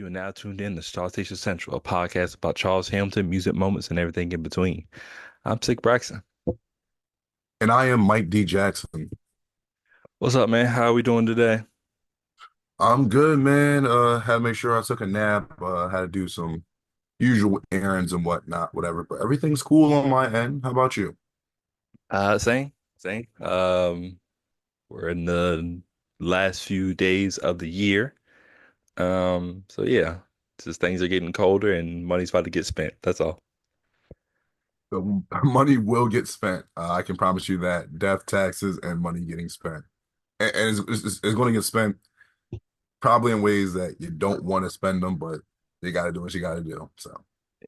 are now tuned in to StarCHaser Central, a podcast about Charles Hamilton, music moments, and everything in between. I'm Sick Braxton. And I am Mike D. Jackson. What's up, man? How are we doing today? I'm good, man. Had to make sure I took a nap. Had to do some usual errands and whatnot, whatever. But everything's cool on my end. How about you? Same. We're in the last few days of the year. So yeah, just things are getting colder and money's about to get spent. That's all. The money will get spent. I can promise you that. Death, taxes, and money getting spent. And it's going to get spent probably in ways that you don't want to spend them, but you got to do what you got to do. So,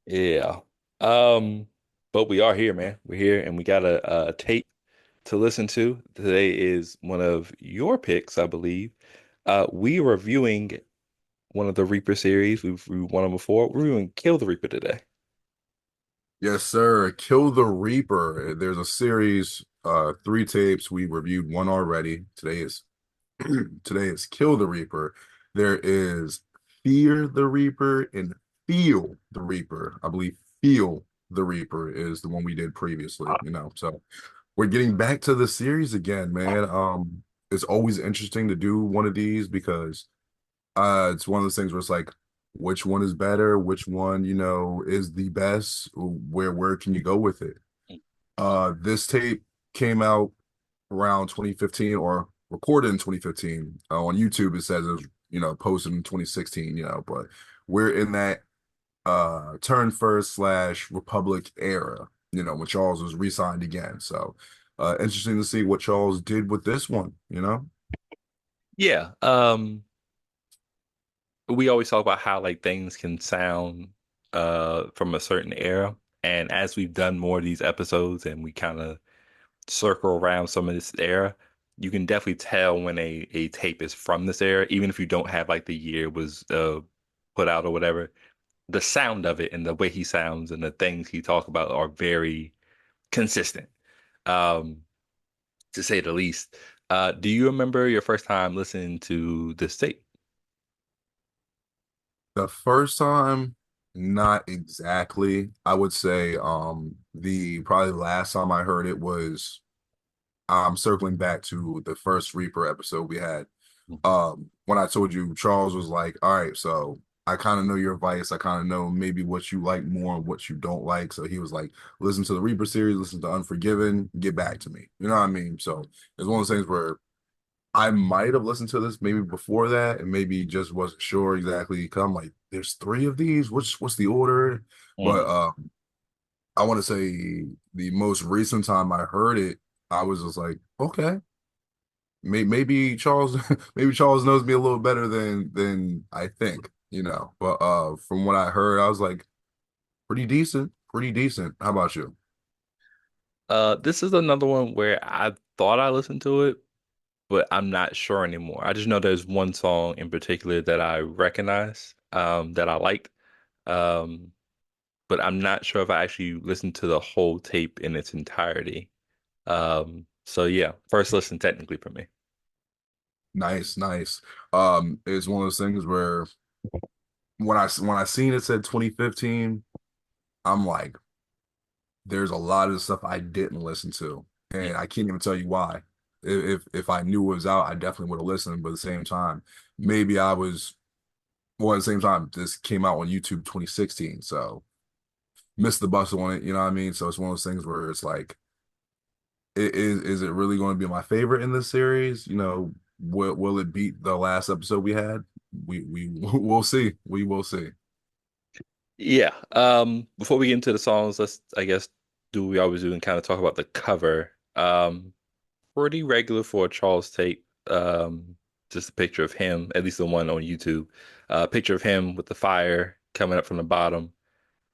Yeah. Um, but we are here, man. We're here and we got a tape to listen to. Today is one of your picks, I believe. We are reviewing one of the Reaper series. We've reviewed one of them before. We're reviewing Kill the Reaper today. yes, sir. Kill the Reaper. There's a series, three tapes. We reviewed one already. Today is Kill the Reaper. There is Fear the Reaper and Feel the Reaper. I believe Feel the Reaper is the one we did previously, So we're getting back to the series again, man. It's always interesting to do one of these because it's one of those things where it's like which one is better, which one, is the best, where can you go with it? This tape came out around 2015 or recorded in 2015. On YouTube, it says it was, posted in 2016, but we're in that turn first slash Republic era, when Charles was re-signed again. So interesting to see what Charles did with this one. Yeah. We always talk about how like things can sound from a certain era. And as we've done more of these episodes and we kind of circle around some of this era, you can definitely tell when a tape is from this era, even if you don't have like the year it was put out or whatever. The sound of it and the way he sounds and the things he talks about are very consistent, um, to say the least. Do you remember your first time listening to this tape? The first time, not exactly. I would say the probably last time I heard it was circling back to the first Reaper episode we had. When I told you Charles was like, all right, so I kind of know your advice. I kind of know maybe what you like more and what you don't like. So he was like, listen to the Reaper series, listen to Unforgiven, get back to me. You know what I mean? So it's one of those things where I might have listened to this maybe before that and maybe just wasn't sure exactly. Cause I'm like, there's three of these. What's the order? But Mhm. I want to say the most recent time I heard it, I was just like, okay, maybe Charles, maybe Charles knows me a little better than I think. But from what I heard, I was like, pretty decent, pretty decent. How about you? This is another one where I thought I listened to it, but I'm not sure anymore. I just know there's one song in particular that I recognize, that I liked. Um, but I'm not sure if I actually listened to the whole tape in its entirety. So yeah, first listen technically for me. Nice, nice. It's one of those things where when I seen it said 2015, I'm like, there's a lot of stuff I didn't listen to, and I can't even tell you why. If I knew it was out, I definitely would have listened. But at the same time, maybe I was well. At the same time, this came out on YouTube 2016, so missed the bus on it. You know what I mean? So it's one of those things where it's like, is it really going to be my favorite in this series? Will it beat the last episode we had? We we'll see. We will see. Yeah. Before we get into the songs, let's, I guess, do what we always do and kind of talk about the cover. Pretty regular for a Charles tape. Just a picture of him, at least the one on YouTube. Picture of him with the fire coming up from the bottom.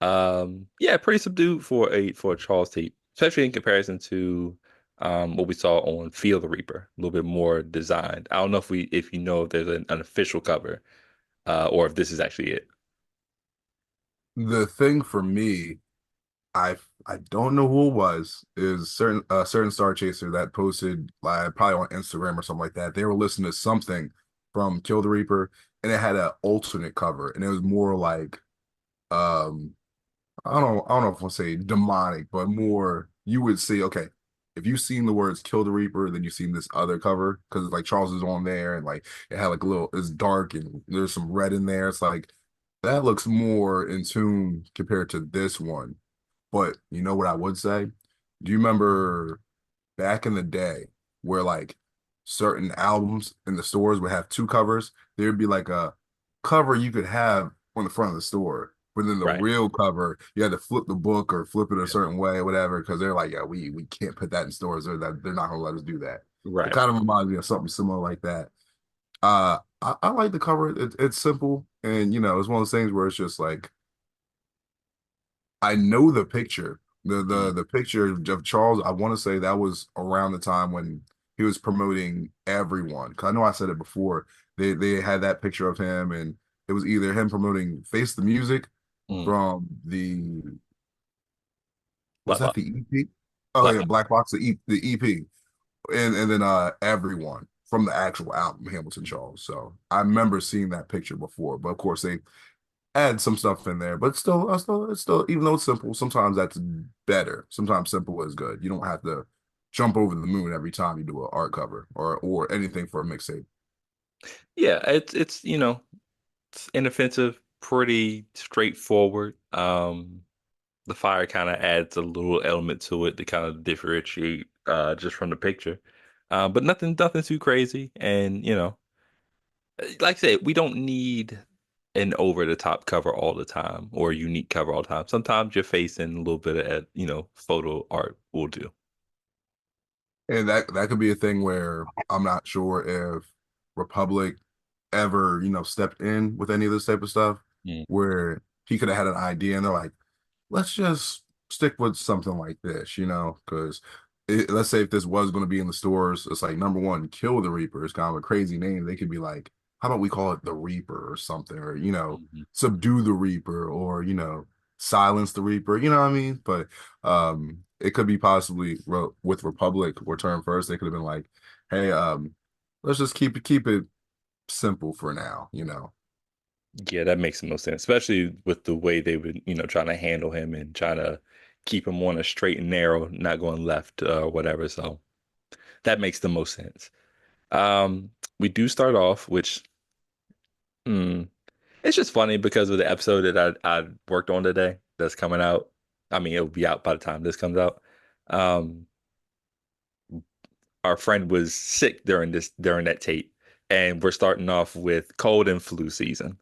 Yeah, pretty subdued for a Charles tape, especially in comparison to what we saw on Feel the Reaper, a little bit more designed. I don't know if you know if there's an official cover, or if this is actually it. The thing for me, I don't know who it was. Is certain StarCHaser that posted like probably on Instagram or something like that. They were listening to something from Kill the Reaper, and it had an alternate cover, and it was more like um I don't know if I'll say demonic, but more you would see, okay, if you've seen the words Kill the Reaper, then you've seen this other cover because like Charles is on there and like it had like a little, it's dark and there's some red in there. It's like that looks more in tune compared to this one. But you know what I would say? Do you remember back in the day where like certain albums in the stores would have two covers? There'd be like a cover you could have on the front of the store, but then the Right. real cover, you had to flip the book or flip it a Yeah. certain way, whatever, because they're like, yeah, we can't put that in stores, or that they're not gonna let us do that. It Right. kind of reminds me of something similar like that. I like the cover. It's simple, and it's one of those things where it's just like I know the picture. Mm. The picture of Charles, I want to say that was around the time when he was promoting everyone. 'Cause I know I said it before. They had that picture of him, and it was either him promoting Face the Music Mm. from the, was Black that Box. the EP? Oh Black yeah, Box. Black Box, the EP. And then everyone from the actual album, Hamilton Charles. So I remember seeing that picture before, but of course they add some stuff in there, but still, it's still, even though it's simple, sometimes that's better. Sometimes simple is good. You don't have to jump over the moon every time you do an art cover or anything for a mixtape. Yeah, it's it's inoffensive, pretty straightforward. The fire kind of adds a little element to it to kind of differentiate just from the picture. But nothing too crazy. And like I said, we don't need an over the top cover all the time or a unique cover all the time. Sometimes your face and a little bit of photo art will do. And that could be a thing where I'm not sure if Republic ever, stepped in with any of this type of stuff, Mm. where he could have had an idea and they're like, let's just stick with something like this, because let's say if this was going to be in the stores, it's like number one, Kill the Reaper is kind of a crazy name. They could be like, how about we call it the Reaper or something, or Mhm. subdue the Reaper, or silence the Reaper. You know what I mean? But it could be possibly with Republic Return First. They could have been like, hey, let's just keep it simple for now. Yeah, that makes the most sense, especially with the way they would, trying to handle him and trying to keep him on a straight and narrow, not going left or whatever. So that makes the most sense. We do start off, which hmm, it's just funny because of the episode that I worked on today that's coming out. I mean, it'll be out by the time this comes out. Um, our friend was sick during that tape, and we're starting off with cold and flu season.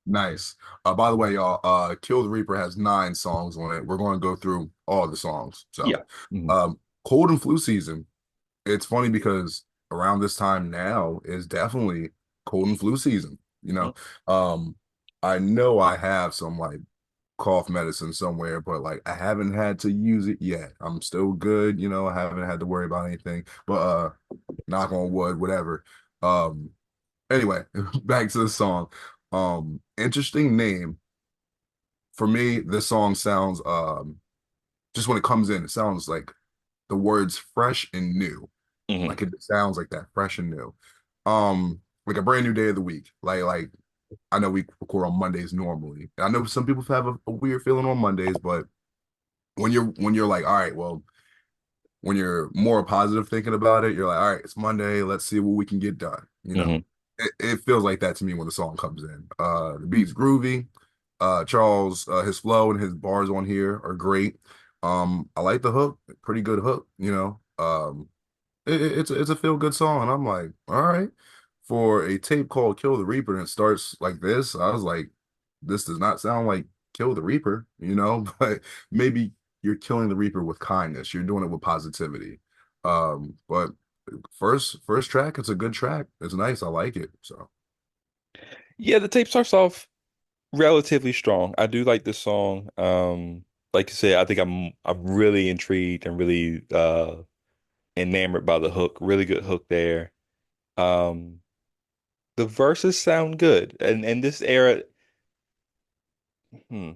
Nice. By the way, y'all, Kill the Reaper has 9 songs on it. We're going to go through all the songs. Yeah. So, Mhm. cold and flu season. It's funny because around this time now is definitely cold and flu season. Um, I know I have some like cough medicine somewhere, but like I haven't had to use it yet. I'm still good. I haven't had to worry about anything. But knock on wood, whatever. Um, Anyway, back to the song. Interesting name. For me, this song sounds just when it comes in, it sounds like the words fresh and new. Mhm. Like it sounds like that, fresh and new. Like a brand new day of the week. Like I know we record on Mondays normally. I know some people have a weird feeling on Mondays, but when you're like, all right, well, when you're more positive thinking about it, you're like, all right, it's Monday. Let's see what we can get done. Mhm. It feels like that to me when the song comes in. The beat's groovy. Charles, his flow and his bars on here are great. I like the hook, pretty good hook. It's a feel good song, and I'm like, all right, for a tape called Kill the Reaper and it starts like this, I was like, this does not sound like Kill the Reaper, but maybe you're killing the Reaper with kindness. You're doing it with positivity. But first track, it's a good track. It's nice. I like it. So Yeah, the tape starts off relatively strong. I do like this song. Like you said, I think I'm really intrigued and really enamored by the hook. Really good hook there. Um, the verses sound good. And this era, hmm,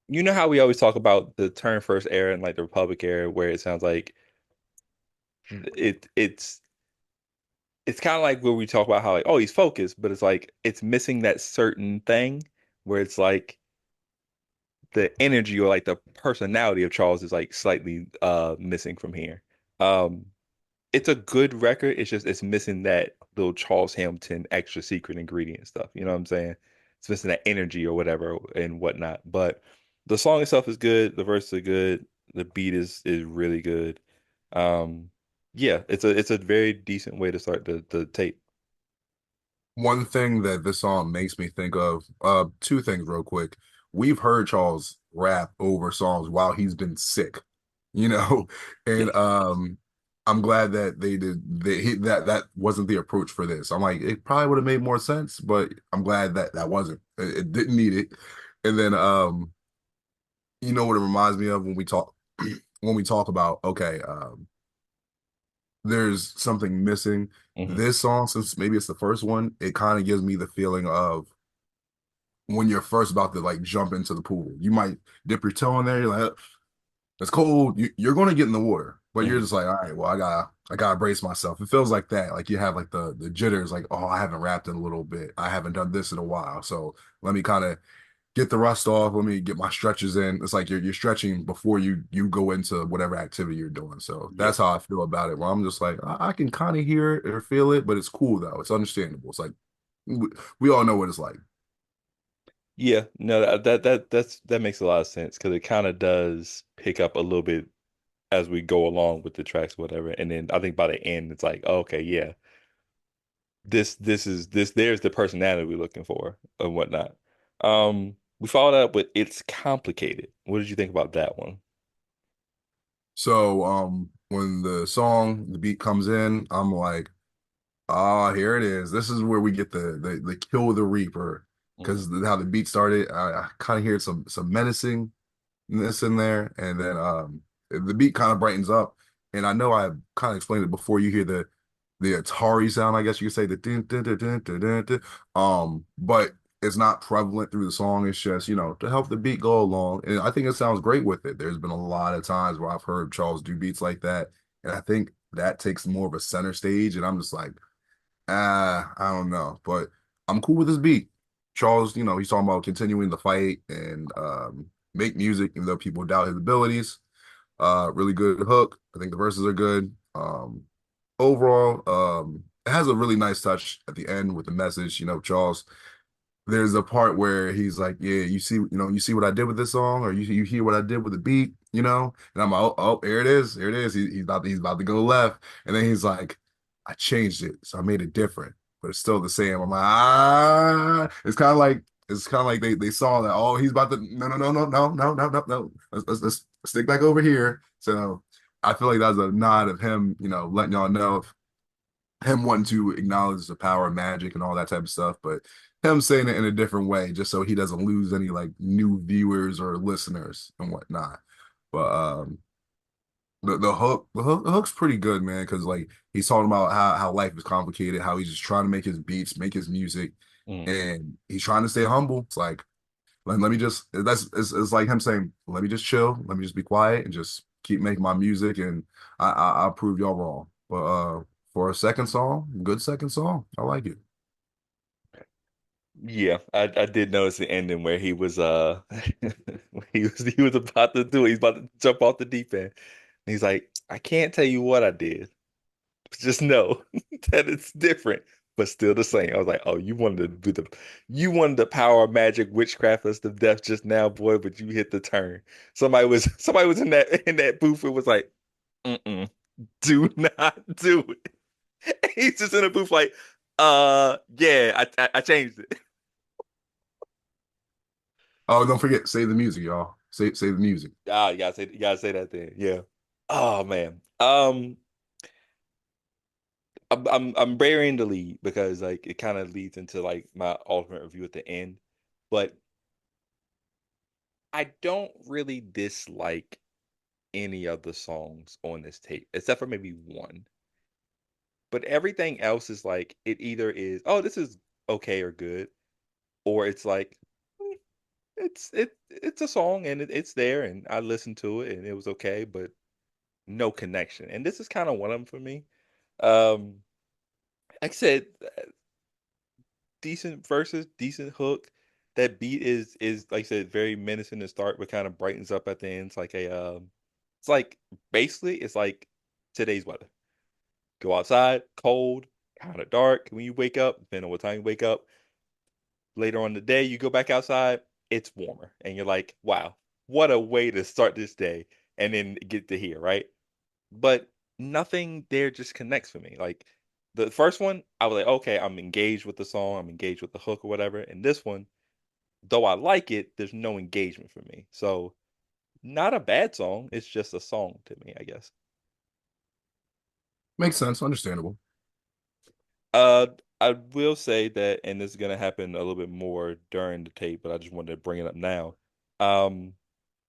you know how we always talk about the turn first era and like the Republic era where it sounds like it's it's kind of like where we talk about how like, oh, he's focused, but it's like it's missing that certain thing where it's like the energy or like the personality of Charles is like slightly missing from here. Um it's a good record. It's just it's missing that little Charles Hamilton extra secret ingredient stuff. You know what I'm saying? It's missing that energy or whatever and whatnot. But the song itself is good. The verses are good. The beat is really good. Um, yeah, it's a very decent way to start the tape. One thing that this song makes me think of, two things real quick. We've heard Charles rap over songs while he's been sick, you know, and Yes. I'm glad that that wasn't the approach for this. I'm like, it probably would have made more sense, but I'm glad that that wasn't. It didn't need it. And then you know what it reminds me of when we talk when we talk about okay, there's something missing. Hmm. This song, since maybe it's the first one, it kind of gives me the feeling of when you're first about to like jump into the pool. You might dip your toe in there. You're like, it's cold. You're going to get in the water, but you're Hmm. just like, all right, well, I gotta brace myself. It feels like that. Like you have like the jitters. Like, oh, I haven't rapped in a little bit. I haven't done this in a while. So let me kind of get the rust off. Let me get my stretches in. It's like you're stretching before you go into whatever activity you're doing. So Yep. that's how I feel about it. Where I'm just like, I can kind of hear it or feel it, but it's cool though. It's understandable. It's like we, we all know what it's like. Yeah, no, that makes a lot of sense because it kind of does pick up a little bit as we go along with the tracks, whatever. And then I think by the end, it's like, oh, okay, yeah, this there's the personality we're looking for and whatnot. We followed up with It's Complicated. What did you think about that one? So when the beat comes in, I'm like, ah, here it is. This is where we get the kill the Reaper. Hmm. Because how the beat started, I kind of hear some menacing this in there, and then the beat kind of brightens up. And I know I kind of explained it before. You hear the Atari sound, I guess you could say the dun, dun, dun, dun, dun, dun, dun. But it's not prevalent through the song. It's just, to help the beat go along. And I think it sounds great with it. There's been a lot of times where I've heard Charles do beats like that, and I think that takes more of a center stage. And I'm just like, I don't know, but I'm cool with this beat. Charles, he's talking about continuing the fight and make music, even though people doubt his abilities. Really good hook. I think the verses are good. Overall, it has a really nice touch at the end with the message. Charles, there's a part where he's like, "Yeah, you see what I did with this song, or you hear what I did with the beat, And I'm like, oh, here it is, here it is. He's about to go left, and then he's like, "I changed it, so I made it different, but it's still the same." I'm like, it's kind of like they saw that. Oh, he's about to no no no no no no no no no. Let's stick back over here. So I feel like that's a nod of him, letting y'all know him wanting to acknowledge the power of magic and all that type of stuff, but him saying it in a different way, just so he doesn't lose any like new viewers or listeners and whatnot. But the hook's pretty good, man, because like he's talking about how life is complicated, how he's just trying to make his beats, make his music, Hmm. and he's trying to stay humble. It's like let me just it's like him saying, let me just chill, let me just be quiet and just keep making my music, and I'll prove y'all wrong. But for a second song, good second song, I like it. Yeah, I did notice the ending where he was he was about to do it. He's about to jump off the deep end. And he's like, I can't tell you what I did. Just know that it's different, but still the same. I was like, oh, you wanted the power of magic, witchcraft, us to death just now, boy, but you hit the turn. Somebody was in that booth and was like, mm-mm, do not do it. He's just in a booth like, yeah, I changed it. Oh, don't forget, save the music, y'all. Save the music. Ah, you gotta say that then. Yeah. Oh man. I'm burying the lead because like it kind of leads into like my ultimate review at the end. But I don't really dislike any of the songs on this tape, except for maybe one. But everything else is like it either is, oh, this is okay or good, or it's like "Mm, it's a song and it's there and I listened to it and it was okay, but no connection. And this is kind of one of them for me. Um, like I said, decent verses, decent hook. That beat is like I said, very menacing to start, but kind of brightens up at the end. It's like it's like basically it's like today's weather. Go outside, cold, kind of dark. When you wake up, depending on what time you wake up, later on in the day, you go back outside, it's warmer, and you're like, wow, what a way to start this day, and then get to here, right? But nothing there just connects for me. Like the first one, I was like, okay, I'm engaged with the song, I'm engaged with the hook or whatever. And this one, though I like it, there's no engagement for me. So not a bad song. It's just a song to me, I guess. Makes sense, understandable. Uh, I will say that, and this is gonna happen a little bit more during the tape, but I just wanted to bring it up now. Um,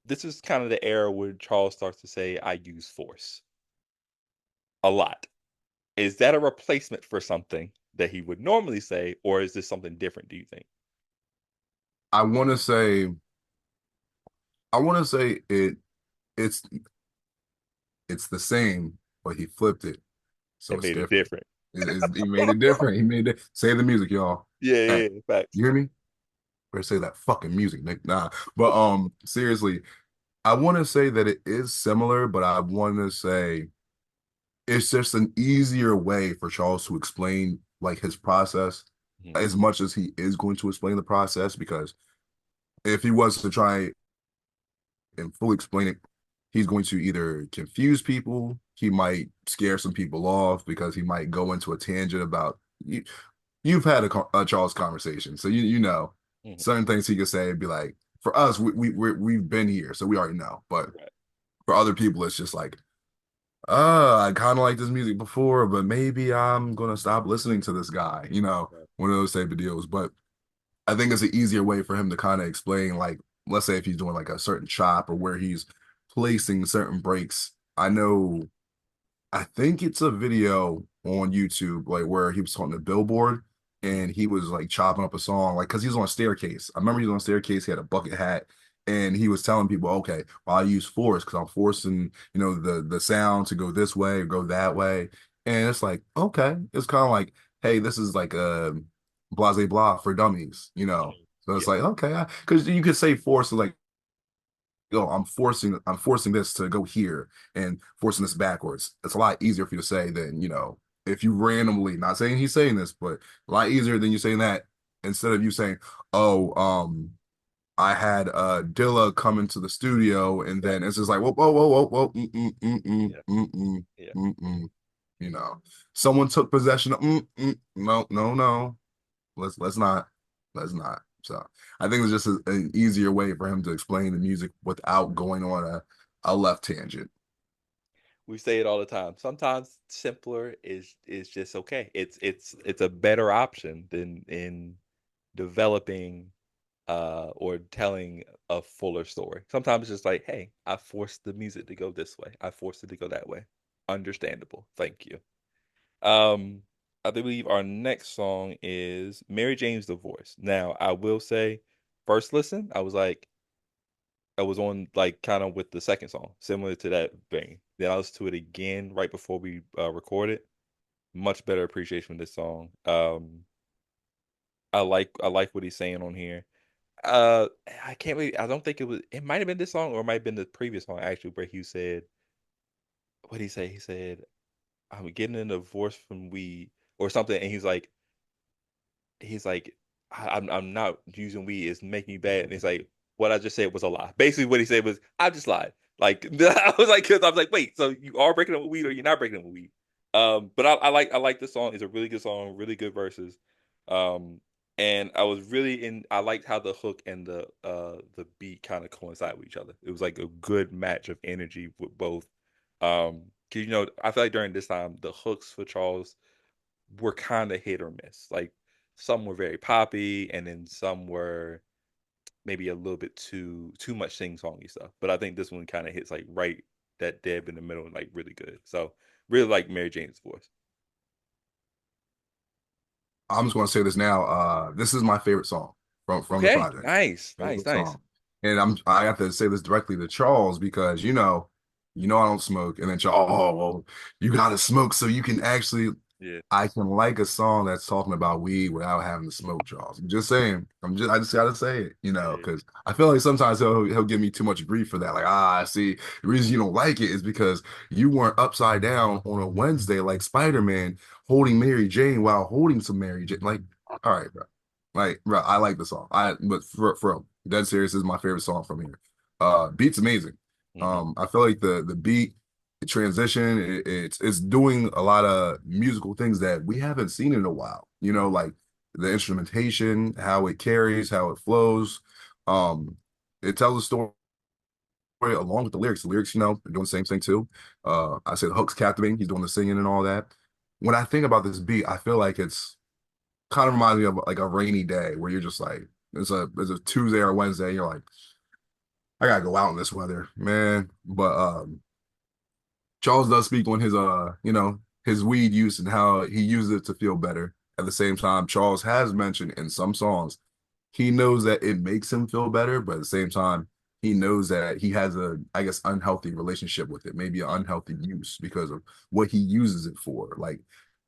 this is kind of the era where Charles starts to say, "I use force" a lot. Is that a replacement for something that he would normally say, or is this something different, do you think? I want to say, I want to say it's it's the same, but he flipped it, so And it's made it different. different. He made it different. He made it. Say the music, y'all. Yeah, Hey, yeah, yeah, facts. you hear me? Better say that fucking music, Nick. Nah, but seriously, I want to say that it is similar, but I want to say it's just an easier way for Charles to explain like his process Mhm. as much as he is going to explain the process because if he was to try and fully explain it, he's going to either confuse people, he might scare some people off because he might go into a tangent about you. You've had a Charles conversation, so you know Mhm. certain things he could say and be like, for us, we've been here, so we already know. But Right, for other people, it's just like, I kind of like this music before, but maybe I'm gonna stop listening to this guy, right. one of those type of deals. But I think it's an easier way for him to kind of explain, like, let's say if he's doing like a certain chop or where he's placing certain breaks. I think it's a video on YouTube, like where he was on the billboard Mhm. and he was like chopping up a song, like because he was on a staircase. I remember he was on a staircase, he had a bucket hat, and he was telling people, okay, well, I use force because I'm forcing, the sound to go this way or go that way. And it's like, okay, it's kind of like, hey, this is like a blase blah for dummies. Mhm. So it's Yeah, like, okay, because you could say force like yo, I'm forcing this to go here and forcing this backwards. It's a lot easier for you to say than, if you randomly, not saying he's saying this, but a lot easier than you saying that instead of you saying, oh, I had Dilla come into the studio and right. then it's just like, whoa, whoa, whoa, whoa, whoa, Yeah, yeah. mm, mm, you know. Someone took possession of no, no, no. Let's not. Let's not. So I think it's just an easier way for him to explain the music without going on a left tangent. We say it all the time. Sometimes simpler is just okay. It's a better option than in developing or telling a fuller story. Sometimes it's just like, hey, I forced the music to go this way. I forced it to go that way. Understandable. Thank you. Um, I believe our next song is Mary Jane's Divorce. Now, I will say, first listen, I was on like kind of with the second song, similar to that vein. Then I listened to it again right before we recorded. Much better appreciation of this song. I like what he's saying on here. I can't believe I don't think it might have been this song or it might have been the previous song actually where he said what did he say? He said, I'm getting a divorce from weed or something, and he's like, I'm not using weed. It's making me bad. And it's like, what I just said was a lie. Basically, what he said was, I just lied. Like cause I was like, wait, so you are breaking up with weed or you're not breaking up with weed? But I like the song. It's a really good song, really good verses. Um, and I was really in. I liked how the hook and the beat kind of coincide with each other. It was like a good match of energy with both. 'Cause, I feel like during this time the hooks for Charles were kind of hit or miss. Like some were very poppy, and then some were maybe a little bit too much sing songy stuff. But I think this one kind of hits like right that deb in the middle, and like really good. So really like Mary Jane's voice. I'm just gonna say this now. This is my favorite song from the Okay, project. nice, nice, Favorite nice. song. And I have to say this directly to Charles because you know I don't smoke, and then Charles, oh, well, you gotta smoke so you can actually. Yeah, I can like a song that's talking about weed without having to smoke, Charles. I'm just saying. I just gotta say it, yeah, because I feel like sometimes he'll give me too much grief for that. Like, I see the reason you don't like it is because you weren't upside down on a Wednesday like Spider-Man holding Mary Jane while holding some Mary Jane. Like, all right, bro. Like, bro, I like the song. But for real, Dead Serious is my favorite song from here. Beat's amazing. hmm I feel like the beat transition. It's doing a lot of musical things that we haven't seen in a while. Like the instrumentation, how it carries, how it flows. Um, it tells a story along with the lyrics. The lyrics, are doing the same thing too. I said Hook's captivating. He's doing the singing and all that. When I think about this beat, I feel like it's kind of reminds me of like a rainy day where you're just like, it's a Tuesday or Wednesday. And you're like, I gotta go out in this weather, man. But Charles does speak on his weed use and how he uses it to feel better. At the same time, Charles has mentioned in some songs he knows that it makes him feel better, but at the same time, he knows that he has a, I guess, unhealthy relationship with it, maybe an unhealthy use because of what he uses it for, like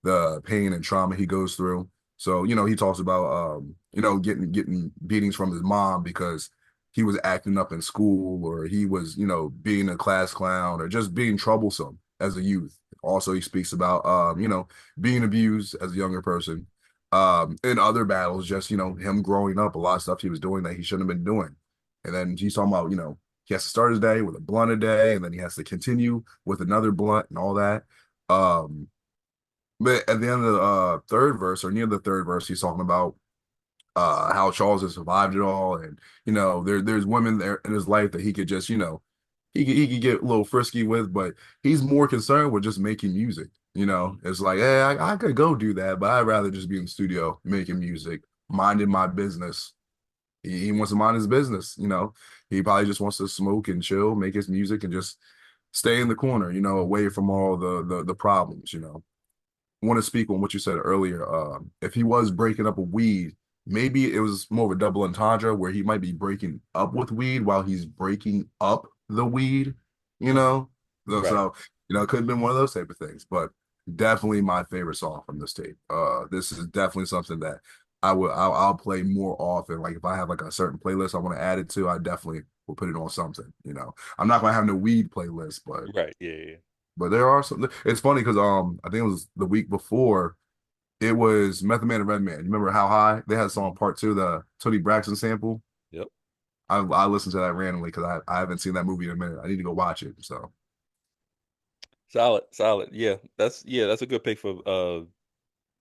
the pain and trauma he goes through. So, he talks about getting beatings from his mom because he was acting up in school or he was, being a class clown or just being troublesome as a youth. Also, he speaks about being abused as a younger person in other battles, just him growing up, a lot of stuff he was doing that he shouldn't have been doing. And then he's talking about, he has to start his day with a blunt a day, and then he has to continue with another blunt and all that. Um, but at the end of the third verse or near the third verse, he's talking about how Charles has survived it all, and there's women there in his life that he could just he could get a little frisky with, but he's more concerned with just making music. It's like, hey, I could go do that, but I'd rather just be in the studio making music, minding my business. He wants to mind his business. He probably just wants to smoke and chill, make his music, and just stay in the corner. Away from all the problems. Want to speak on what you said earlier. If he was breaking up a weed, maybe it was more of a double entendre where he might be breaking up with weed while he's breaking up the weed, you know? So, right, so, it could have been one of those type of things, but definitely my favorite song from this tape. This is definitely something that I'll play more often. Like if I have like a certain playlist I want to add it to, I definitely will put it on something. I'm not gonna have no weed playlist, but right, yeah, yeah. there are some. It's funny because I think it was the week before. It was Method Man and Redman. You remember How High? They had a song Mhm. part two, the Tony Braxton sample. Yep. I listened to that randomly because I haven't seen that movie in a minute. I need to go watch it. So Solid, solid. Yeah, that's a good pick for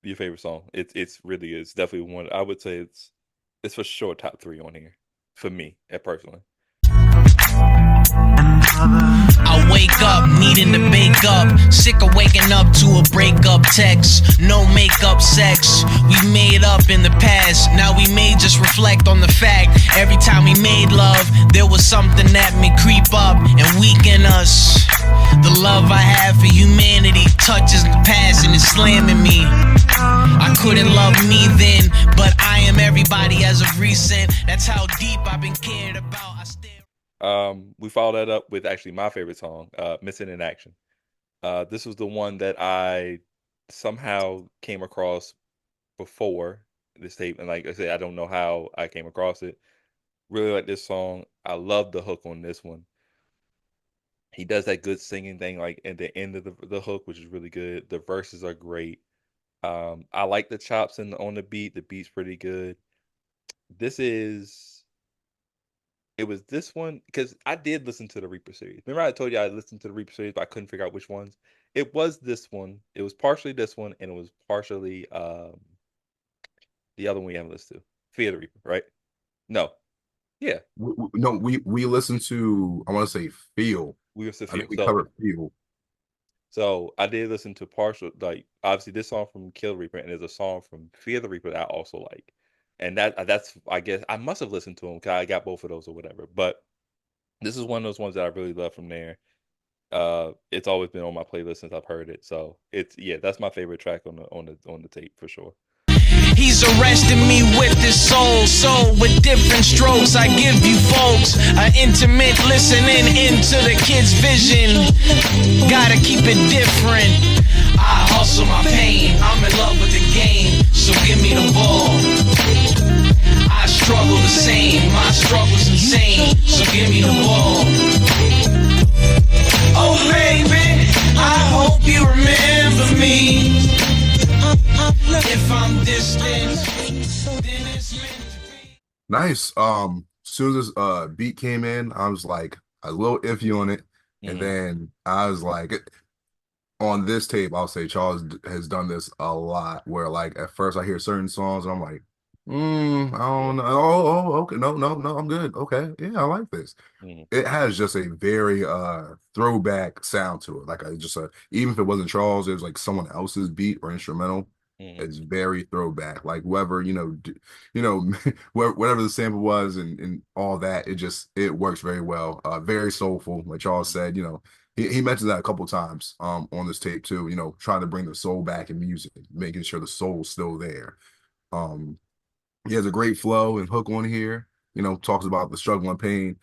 your favorite song. It's really is definitely one. I would say it's for sure top three on here for me, personally. I wake up needing to bake up, sick of waking up to a breakup text. No makeup sex, we made up in the past. Now we may just reflect on the fact every time we made love, there was something that may creep up and weaken us. The love I have for humanity touches the past and it's slamming me. I couldn't love me then, but I am everybody as of recent. That's how deep I've been cared about. I still We followed that up with actually my favorite song, "Missing in Action." This was the one that I somehow came across before this tape, and like I said, I don't know how I came across it. Really like this song. I love the hook on this one. He does that good singing thing like at the end of the hook, which is really good. The verses are great. I like the chops on the beat. The beat's pretty good. This is It was this one because I did listen to the Reaper series. Remember I told you I listened to the Reaper series, but I couldn't figure out which ones. It was this one. It was partially this one, and it was partially the other one we haven't listened to, Fear the Reaper, right? No, yeah, no, we listened to I want to say Feel. we were to I Fear. think we covered Feel. So I did listen to partial, like obviously this song from Kill the Reaper, and there's a song from Fear the Reaper that I also like, and that's I guess I must have listened to them because I got both of those or whatever. But this is one of those ones that I really love from there. It's always been on my playlist since I've heard it. So that's my favorite track on the tape for sure. He's arresting me with his soul with different strokes. I give you folks an intimate listening into the kid's vision. Gotta keep it different. I hustle my pain. I'm in love with the game, so give me the ball. I struggle the same. My struggle's insane, so give me the ball. Oh baby, I hope you remember me. If I'm distant, then it's meant to be. Nice. As soon as this beat came in, I was like a little iffy on it. And Mhm. then I was like, on this tape, I'll say Charles has done this a lot where like at first I hear certain songs and I'm like, I Yeah. don't know. Oh, okay. No, no, no, I'm good. Okay. Yeah, I like this. Mhm. It has just a very throwback sound to it. Like I just even if it wasn't Charles, it was like someone else's beat or instrumental. Mhm. It's very throwback. Like whoever, whatever the sample was and all that, it works very well. Very soulful, like Charles said, he mentioned that a couple times on this tape too, trying to bring the soul back in music, making sure the soul's still there. Um he has a great flow and hook on here, talks about the struggle and pain.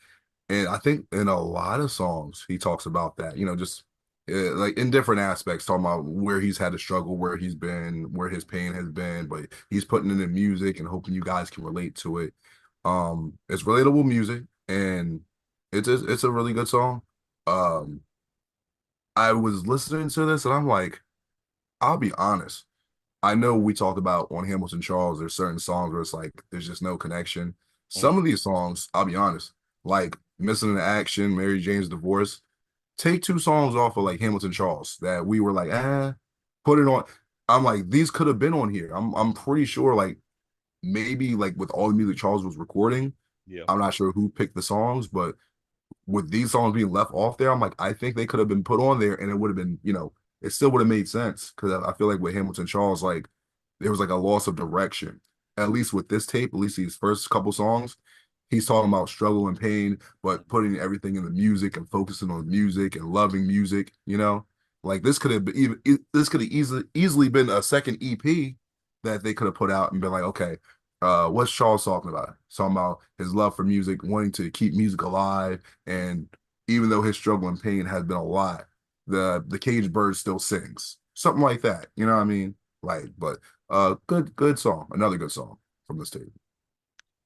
And I think in a lot of songs, he talks about that, just like in different aspects, talking about where he's had to struggle, where he's been, where his pain has been, but he's putting it in music and hoping you guys can relate to it. It's relatable music and it's a really good song. Um, I was listening to this and I'm like, I'll be honest. I know we talked about on Hamilton Charles, there's certain songs where it's like there's just no connection. Some Mhm. of these songs, I'll be honest, like Missing in Action, Mary Jane's Divorce, take two songs off of like Hamilton Charles that we were like, put it on. I'm like, these could have been on here. I'm pretty sure like maybe like with all the music Charles was recording, Yeah. I'm not sure who picked the songs, but with these songs being left off there, I'm like, I think they could have been put on there and it would have been, it still would have made sense. Cause I feel like with Hamilton Charles, like there was like a loss of direction. At least with this tape, at least these first couple songs, he's talking about struggle and pain, but putting everything in the music and focusing on music and loving music. Like this could have been this could have easily been a second EP that they could have put out and been like, okay, what's Charles talking about? He's talking about his love for music, wanting to keep music alive, and even though his struggle and pain has been a lot, the caged bird still sings. Something like that. You know what I mean? Like, but good song. Another good song from this tape.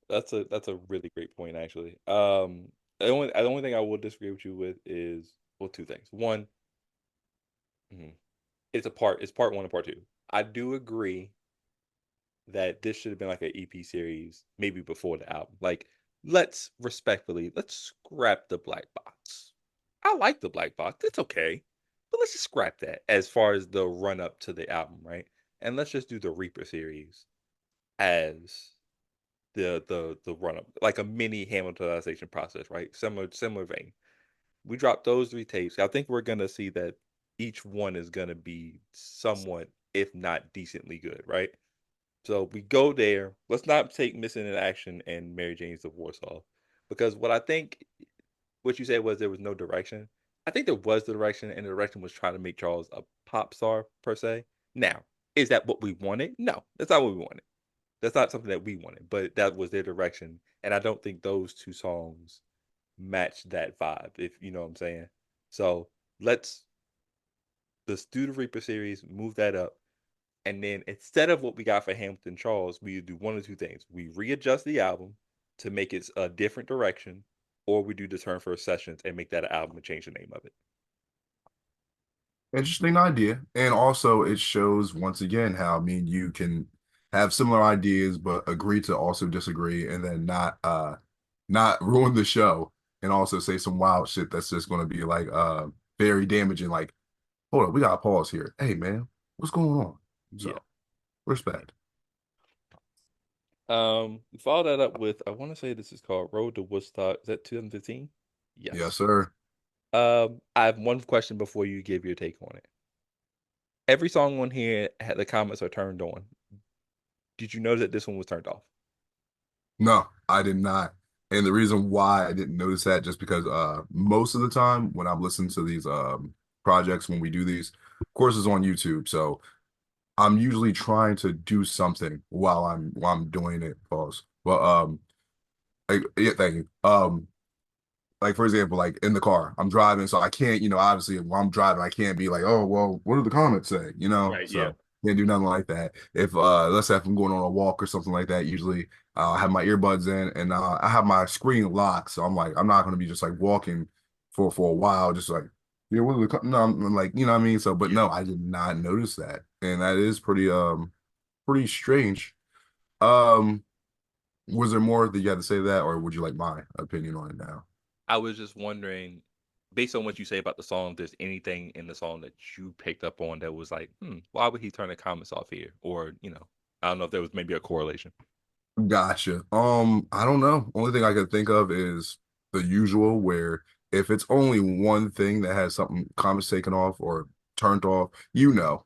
That's a really great point actually. The only thing I will disagree with you with is, well, two things. One, mhm, it's part one and part two. I do agree that this should have been like an EP series, maybe before the album. Like, let's scrap the black box. I like the black box. It's okay. But let's just scrap that as far as the run up to the album, right? And let's just do the Reaper series as the run up, like a mini Hamiltonization process, right? Similar vein. We dropped those three tapes. I think we're gonna see that each one is gonna be somewhat, if not decently good, right? So we go there. Let's not take Missing in Action and Mary Jane's Divorce off, because what you said was there was no direction. I think there was the direction, and the direction was trying to make Charles a pop star per se. Now, is that what we wanted? No, that's not what we wanted. That's not something that we wanted, but that was their direction, and I don't think those two songs match that vibe, if you know what I'm saying. So let's let's do the Reaper series, move that up, and then instead of what we got for Hamilton Charles, we do one of two things. We readjust the album to make it a different direction, or we do the Turn First Sessions and make that an album and change the name of it. Interesting idea. And also it shows once again how me and you can have similar ideas but agree to also disagree and then not ruin the show and also say some wild shit that's just gonna be like very damaging. Like, hold up, we gotta pause here. Hey man, what's going on? Yeah. So respect. We follow that up with, I want to say this is called Road to Woodstock. Is that 2015? Yes, Yes. sir. I have one question before you give your take on it. Every song on here, the comments are turned on. Did you know that this one was turned off? No, I did not. And the reason why I didn't notice that just because most of the time when I'm listening to these projects when we do these courses on YouTube, so I'm usually trying to do something while I'm doing it. Pause. Well, yeah, thank you. like for example, like in the car, I'm driving, so I can't, obviously while I'm driving, I can't be like, oh, well, what do the comments say? Right, yeah. So can't do nothing like that. If let's say if I'm going on a walk or something like that, usually I have my earbuds in and I have my screen locked, so I'm like, I'm not gonna be just like walking for a while, just like, yeah, what are no, I'm like, you know what I mean? So, but Yeah. no, I did not notice that, and that is pretty strange. Um, was there more that you had to say to that, or would you like my opinion on it now? I was just wondering, based on what you say about the song, if there's anything in the song that you picked up on that was like, why would he turn the comments off here? Or, I don't know if there was maybe a correlation. Gotcha. I don't know. Only thing I can think of is the usual where if it's only one thing that has something comments taken off or turned off,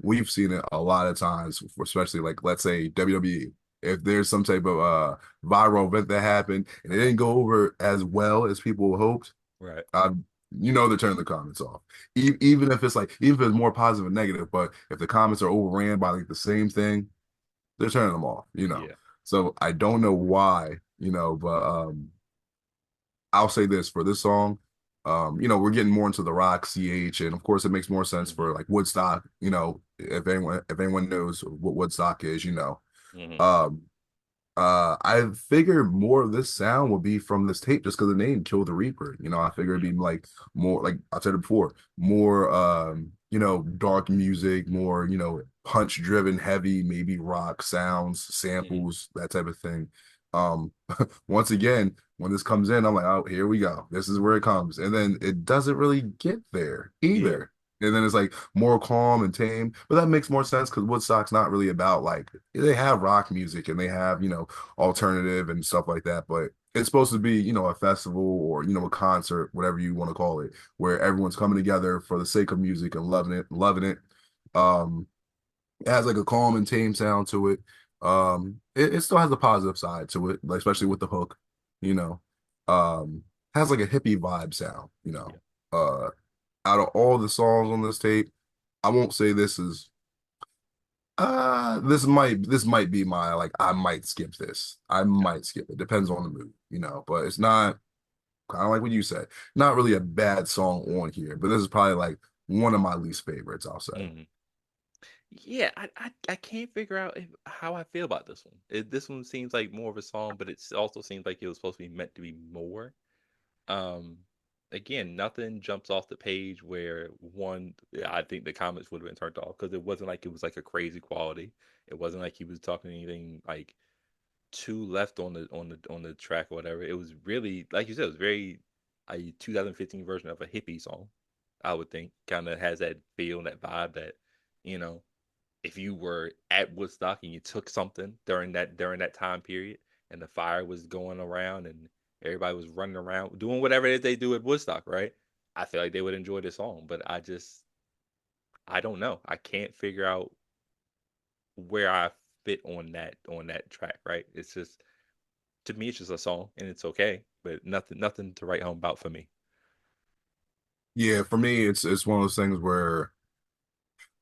we've seen it a lot of times, especially like let's say WWE. If there's some type of viral event that happened and it didn't go over as well as people hoped, Right. uh, they're turning the comments off. Even if it's like, even if it's more positive and negative, but if the comments are overran by like the same thing, they're turning them off. Yeah. So I don't know why, but I'll say this for this song. We're getting more into the rock CH, and of course it makes more sense Hmm. for like Woodstock, if anyone knows what Woodstock is, Hmm. Um, I figured more of this sound would be from this tape just because the name Kill the Reaper. I figured Yeah. it'd be like more like I said it before, more dark music, more, punch driven, heavy, maybe rock sounds, Hmm. samples, that type of thing. Um Once again, when this comes in, I'm like, oh, here we go. This is where it comes. And then it doesn't really get there Yeah. either. And then it's like more calm and tame. But that makes more sense because Woodstock's not really about like they have rock music and they have, alternative and stuff like that. But it's supposed to be, a festival or, a concert, whatever you want to call it, where everyone's coming together for the sake of music and loving it, loving it. Um, it has like a calm and tame sound to it. It still has a positive side to it, like especially Hmm. with the hook, you know. Has like a hippie vibe sound. Yeah. Out of all the songs on this tape, I won't say this might be my like I might skip this. I Okay. might skip it. Depends on the mood, but it's not kind of like what you said. Not really a bad song on here, but this is probably like one of my least favorites, I'll say. Hmm. Yeah, I can't figure out how I feel about this one. This one seems like more of a song, but it also seems like it was supposed to be meant to be more. Um, Again, nothing jumps off the page where one, I think the comments would have been turned off because it wasn't like it was like a crazy quality. It wasn't like he was talking anything like too left on the track or whatever. It was really, like you said, it was very a 2015 version of a hippie song. I would think kind of has that feel, that vibe that, you know, if you were at Woodstock and you took something during that time period and the fire was going around and everybody was running around doing whatever it is they do at Woodstock, right? I feel like they would enjoy this song, but I don't know. I can't figure out where I fit on that track, right? It's just, to me it's just a song and it's okay, but nothing to write home about for me. Yeah, for me, it's one of those things where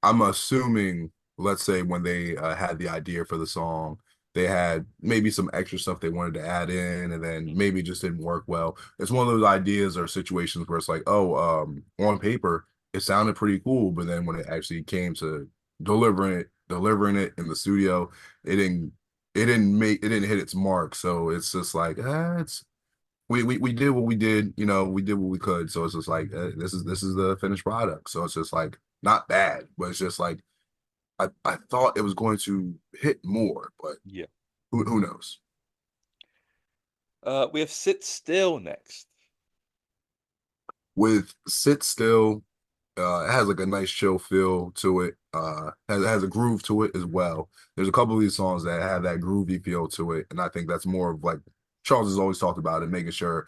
I'm assuming, let's say when they had the idea for the song, they had maybe some extra stuff they wanted to add in, and then Mhm. maybe it just didn't work well. It's one of those ideas or situations where it's like, oh, on paper, it sounded pretty cool, but then when it actually came to delivering it in the studio, it didn't, it didn't hit its mark. So it's just like, it's we did what we did, we did what we could. So it's just like this is the finished product. So it's just like not bad, but it's just like I thought it was going to hit more, but Yeah. who knows? We have Sit Still next. With Sit Still, it has like a nice chill feel to it. Has a groove to it as well. There's a couple of these songs that have that groovy feel to it, and I think that's more of like Charles has always talked about it, making sure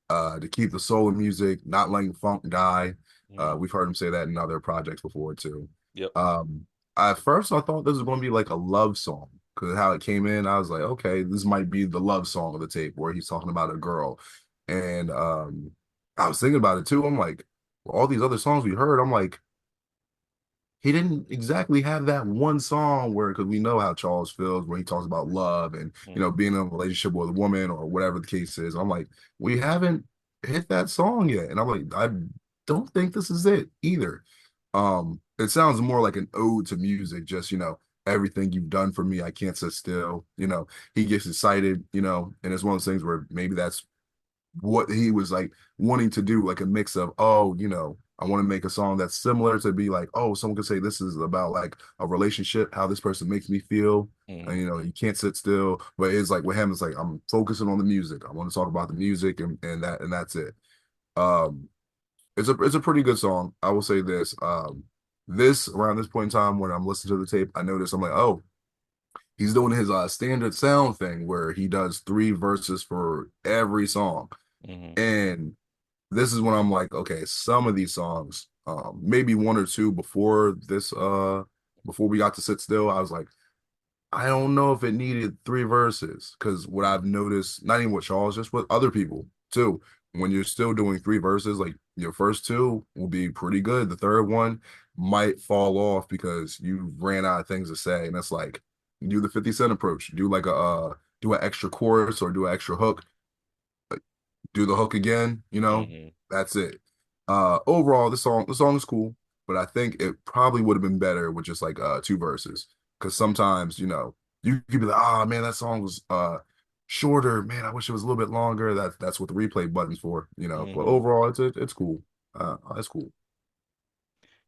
to keep the soul of music, not letting funk die. Mhm. We've heard him say that in other projects before too. Yep. Um, at first, I thought this was going to be like a love song because how it came in, I was like, okay, this might be the love song of the tape where he's talking about a girl. And I was thinking about it too. I'm like, all these other songs we heard, I'm like, he didn't exactly have that one song where, because we know how Charles feels when he talks about love and Mhm. being in a relationship with a woman or whatever the case is. I'm like, we haven't. hit that song yet. And I'm like, I don't think this is it either. It sounds more like an ode to music, just, everything you've done for me, I can't sit still. He gets excited, and it's one of those things where maybe that's what he was like wanting to do, like a mix of, oh, I want to make a song that's similar to be like, oh, someone could say this is about like a relationship, how this person makes me feel. And Hmm. you can't sit still. But it's like with him, it's like I'm focusing on the music. I want to talk about the music and that's it. Um, it's a pretty good song. I will say this. This around this point in time when I'm listening to the tape, I noticed I'm like, oh, he's doing his standard sound thing where he does three verses for every song. Hmm. And this is when I'm like, okay, some of these songs, maybe one or two before this, before we got to sit still, I was like, I don't know if it needed three verses because what I've noticed, not even with Charles, just with other people too, when you're still doing three verses, like your first two will be pretty good. The third one might fall off because you ran out of things to say, and it's like do the 50 Cent approach, do like a do an extra chorus or do an extra hook, do the hook again, Hmm. that's it. Overall, the song is cool, but I think it probably would have been better with just like two verses. Because sometimes, you could be like, oh man, that song was shorter. Man, I wish it was a little bit longer. That's what the replay button's for. But Hmm. overall, it's cool. It's cool.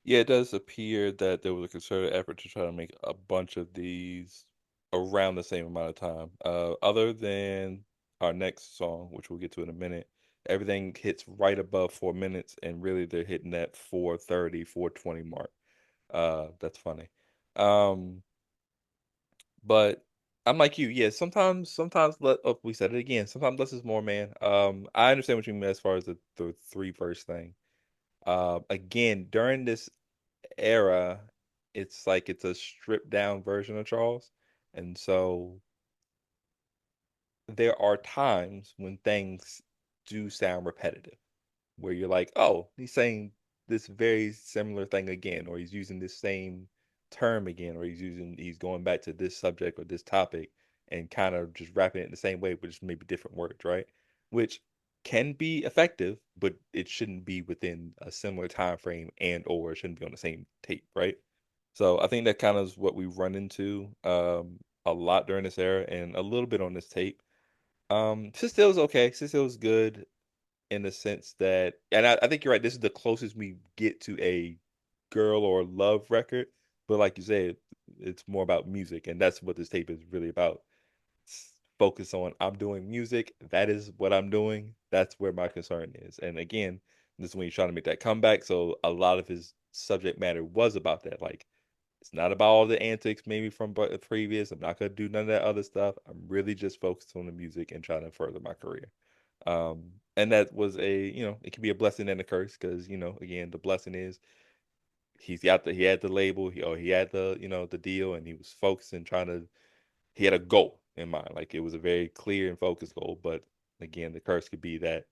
Yeah, it does appear that there was a concerted effort to try to make a bunch of these around the same amount of time. Other than our next song, which we'll get to in a minute, everything hits right above 4 minutes, and really they're hitting that 4:30, 4:20 mark. That's funny. Um, but I'm like you, yeah. Sometimes we said it again. Sometimes less is more, man. I understand what you mean as far as the three verse thing. Again, during this era, it's like it's a stripped down version of Charles. And so there are times when things do sound repetitive, where you're like, oh, he's saying this very similar thing again, or he's using this same term again, or he's going back to this subject or this topic and kind of just rapping it in the same way, but just maybe different words, right? Which can be effective, but it shouldn't be within a similar time frame and or it shouldn't be on the same tape, right? So I think that kind of is what we run into a lot during this era and a little bit on this tape. Sistill's okay. Sistill's good in the sense that, and I think you're right. This is the closest we get to a girl or love record. But like you said, it's more about music, and that's what this tape is really about. Focus on I'm doing music. That is what I'm doing. That's where my concern is. And again, this is when he's trying to make that comeback. So a lot of his subject matter was about that. Like it's not about all the antics maybe from previous. I'm not gonna do none of that other stuff. I'm really just focused on the music and trying to further my career. And that was it can be a blessing and a curse because again, the blessing is he had the label, he had the deal, and he was focused and trying to. He had a goal in mind, like it was a very clear and focused goal. But again, the curse could be that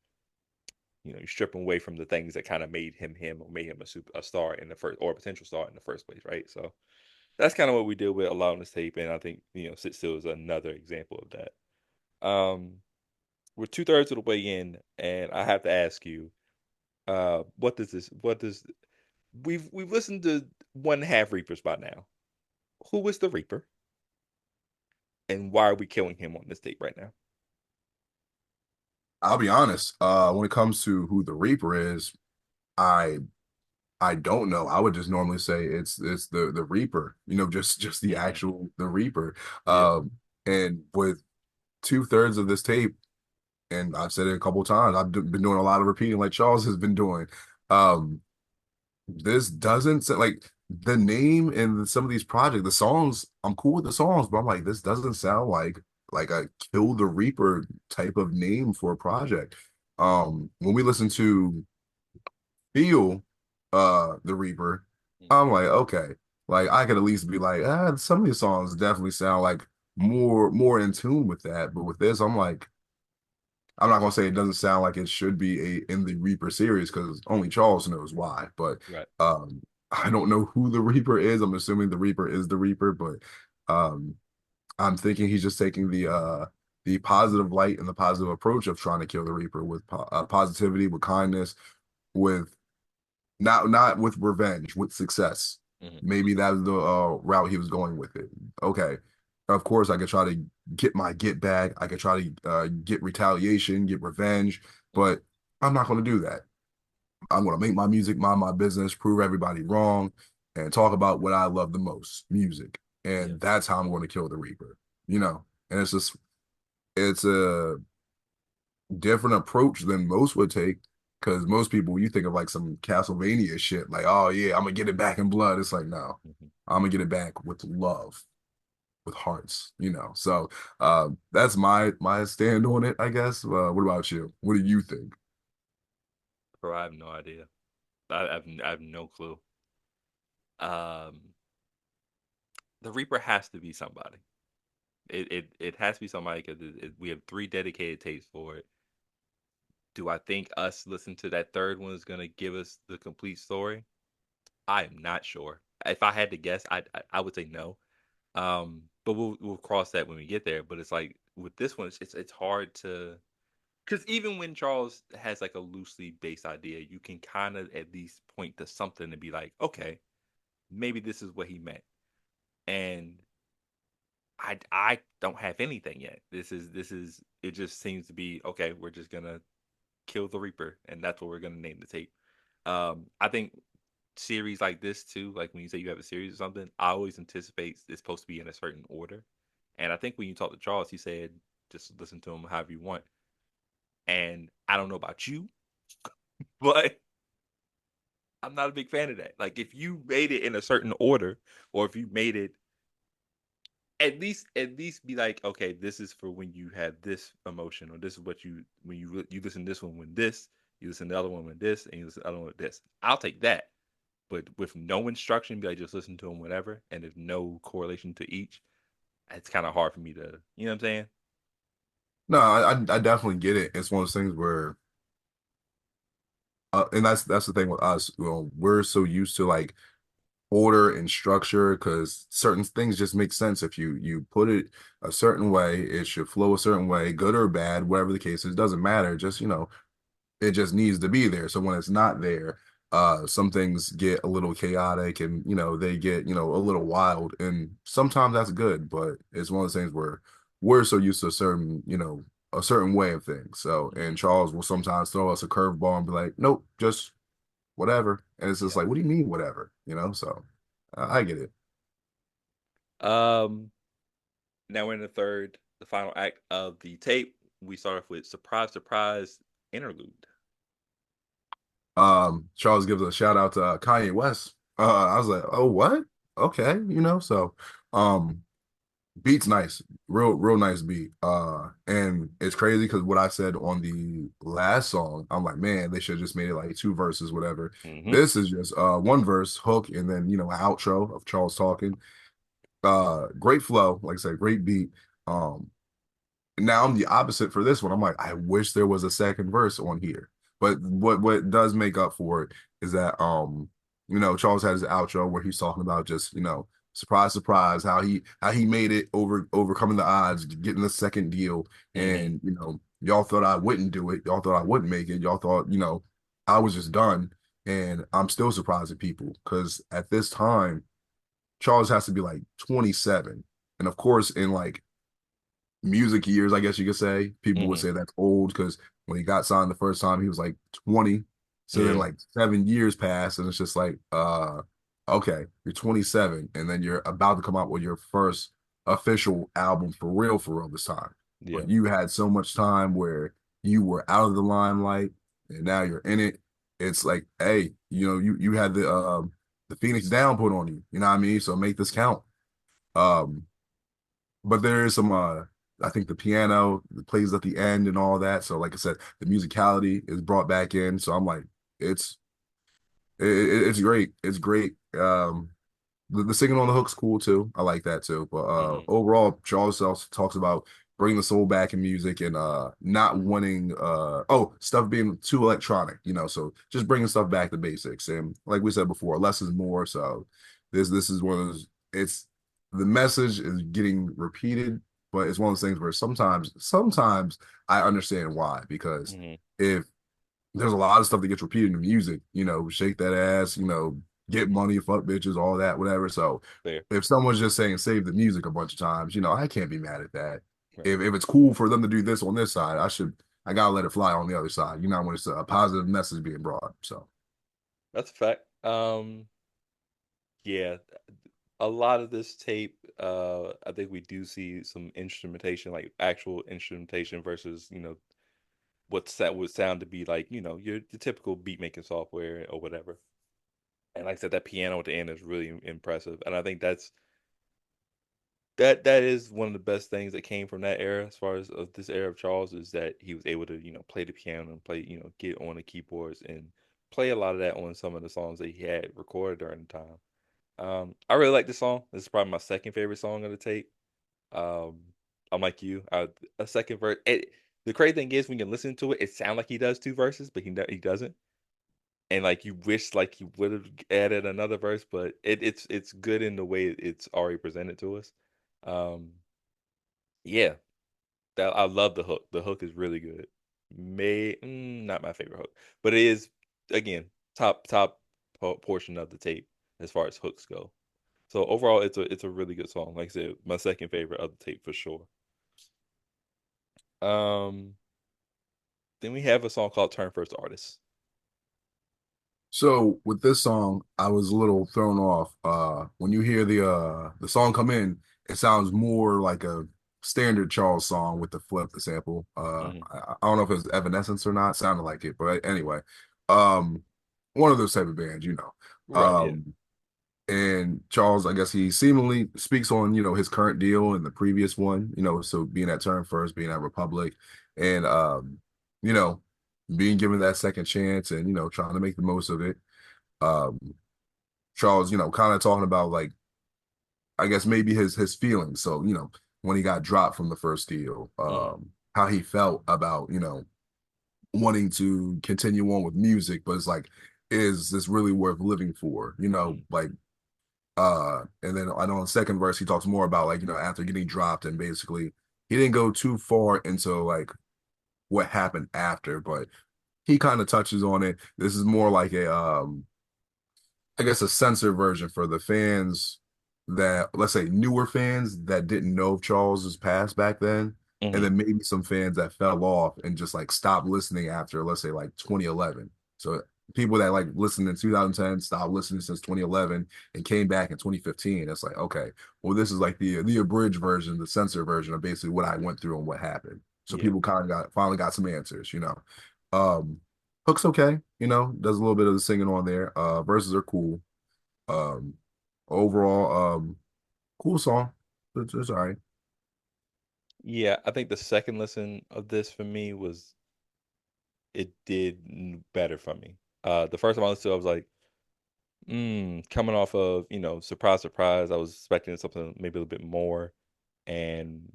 you strip him away from the things that kind of made him or made him a star in the first or a potential star in the first place, right? So that's kind of what we deal with a lot on this tape, and I think Sit Still is another example of that. We're 2/3 of the way in, and I have to ask you, what does this? What does we've listened to one half Reapers by now. Who is the Reaper, and why are we killing him on this tape right now? I'll be honest. When it comes to who the Reaper is, I I don't know. I would just normally say it's the Reaper, just the Hmm. actual the Reaper. Yeah. And with two-thirds of this tape, and I've said it a couple of times, been doing a lot of repeating like Charles has been doing. Um, this doesn't like the name and some of these projects, the songs, I'm cool with the songs, but I'm like, this doesn't sound like a Kill the Reaper type of name for a project. When we listen to Feel the Reaper, I'm like, okay, like I could at least be like, some of these songs definitely sound like more in tune with that. But with this, I'm like, I'm not gonna say it doesn't sound like it should be in the Reaper series because only Charles knows why. But Right. I don't know who the Reaper is. I'm assuming the Reaper is the Reaper, but um I'm thinking he's just taking the positive light and the positive approach of trying to kill the Reaper with positivity, with kindness, with not with revenge, with success. Hmm. Maybe that's the route he was going with it. Okay, of course I could try to get my get back. I could try to get retaliation, get revenge, but I'm not going to do that. I'm going to make my music, mind my business, prove everybody wrong, and talk about what I love the most, music. Yeah. And that's how I'm going to kill the Reaper, you know. And it's a different approach than most would take. Because most people, you think of like some Castlevania shit, like, oh yeah, I'm gonna get it back in blood. It's like, no, Hmm. I'm gonna get it back with love, with hearts, you know. So that's my stand on it, I guess. What about you? What do you think? Bro, I have no idea. I have no clue. Um, the Reaper has to be somebody. It has to be somebody because we have three dedicated tapes for it. Do I think us listening to that third one is gonna give us the complete story? I am not sure. If I had to guess, I would say no. But we'll cross that when we get there. But it's like with this one, it's hard to because even when Charles has like a loosely based idea, you can kind of at least point to something to be like, okay, maybe this is what he meant. And I don't have anything yet. This is it just seems to be okay, we're just gonna kill the Reaper, and that's what we're gonna name the tape. I think series like this too, like when you say you have a series or something, I always anticipate it's supposed to be in a certain order. And I think when you talked to Charles, he said just listen to him however you want. And I don't know about you, but I'm not a big fan of that. Like if you made it in a certain order, or if you made it at least be like, okay, this is for when you have this emotion, or this is what you when you listen to this one when this, you listen to the other one with this, and you listen to the other one with this. I'll take that. But with no instruction, be like just listen to them whatever, and there's no correlation to each. It's kind of hard for me to, you know what I'm saying? No, I definitely get it. It's one of those things where, and that's the thing with us. You know, we're so used to like order and structure because certain things just make sense if you put it a certain way. It should flow a certain way, good or bad, whatever the case is. Doesn't matter. Just it just needs to be there. So when it's not there, some things get a little chaotic and they get a little wild, and sometimes that's good, but it's one of those things where we're so used to a certain way of things. So and Hmm. Charles will sometimes throw us a curveball and be like, nope, just whatever. And it's just Yeah. like, what do you mean whatever? So I get it. Um. Now we're in the final act of the tape. We start off with surprise, surprise interlude. Charles gives a shout out to Kanye West. I was like, oh, what? Okay, so um beat's nice, real nice beat. And it's crazy because what I said on the last song, I'm like, man, they should have just made it like two verses, whatever. Hmm. This is just one verse, hook, and then an outro of Charles talking. Great flow, like I said, great beat. Um, now I'm the opposite for this one. I'm like, I wish there was a second verse on here. But what does make up for it is that Charles has his outro where he's talking about just, surprise, surprise, how he made it overcoming the odds, getting the second deal. Hmm. And y'all thought I wouldn't do it. Y'all thought I wouldn't make it. Y'all thought, I was just done. And I'm still surprised at people because at this time, Charles has to be like 27. And of course, in like music years, I guess you could say. People would Hmm. say that's old because when he got signed the first time, he was like 20. So then Yeah. like 7 years passed, and it's just like, okay, you're 27, and then you're about to come out with your first official album for real this time. Yeah. But you had so much time where you were out of the limelight, and now you're in it. It's like, hey, you had the Phoenix down put on you. You know what I mean? So make this count. Um, but there is some I think the piano plays at the end and all that. So like I said, the musicality is brought back in. So I'm like, it's it's great. It's great. The singing on the hook's cool too. I like that too. But Hmm. overall, Charles also talks about bringing the soul back in music and not wanting stuff being too electronic, so just bringing stuff back to basics. And like we said before, less is more. So this is one of those, it's the message is getting repeated, but it's one of those things where sometimes I understand why, because Hmm. if there's a lot of stuff that gets repeated in music, shake that ass, get money, fuck bitches, all that, whatever. So Fair. if someone's just saying save the music a bunch of times, I can't be mad at that. Right. If it's cool for them to do this on this side, I gotta let it fly on the other side. When it's a positive message being brought. So That's a fact. Yeah, a lot of this tape, I think we do see some instrumentation, like actual instrumentation versus, what that would sound to be like, your typical beat making software or whatever. And like I said, that piano at the end is really impressive. And I think that is one of the best things that came from that era, as far as of this era of Charles, is that he was able to, play the piano and play, get on the keyboards and play a lot of that on some of the songs that he had recorded during the time. I really like this song. This is probably my second favorite song of the tape. Um, I'm like you. A second verse. The crazy thing is when you listen to it, it sounds like he does two verses, but he doesn't. And like you wish like he would have added another verse, but it's good in the way it's already presented to us. Um, yeah, that I love the hook. The hook is really good. Not my favorite hook, but it is again top portion of the tape as far as hooks go. So overall, it's a really good song. Like I said, my second favorite of the tape for sure. Um, then we have a song called "Turn First Artist." So with this song, I was a little thrown off. When you hear the song come in, it sounds more like a standard Charles song with the flip, the sample. Hmm. I don't know if it's Evanescence or not. Sounded like it, but anyway, um, one of those type of bands, Right. Yeah. Um, and Charles, I guess he seemingly speaks on, his current deal and the previous one, so being at Turn First, being at Republic, and you know, being given that second chance and, trying to make the most of it. Um, Charles, kind of talking about like, I guess maybe his feelings. So, when he got dropped from the first deal, Hmm. how he felt about, wanting to continue on with music, but it's like, is this really worth living for? Hmm. Like and then I know in the second verse he talks more about like, after getting dropped and basically he didn't go too far into like what happened after, but he kind of touches on it. This is more like a I guess a censored version for the fans that, let's say, newer fans that didn't know of Charles's past back then, and Hmm. then maybe some fans that fell off and just like stopped listening after, let's say, like 2011. So people that like listened in 2010 stopped listening since 2011 and came back in 2015. It's like, okay, well, this is like the abridged version, the censored version of basically what I went through and what happened. So Yeah. people kind of finally got some answers. Um, Hook's okay, does a little bit of the singing on there. Verses are cool. Um, Overall, cool song. It's all right. Yeah. I think the second listen of this for me was it did better for me. The first time I listened to it, I was like, coming off of, surprise, surprise. I was expecting something maybe a little bit more, and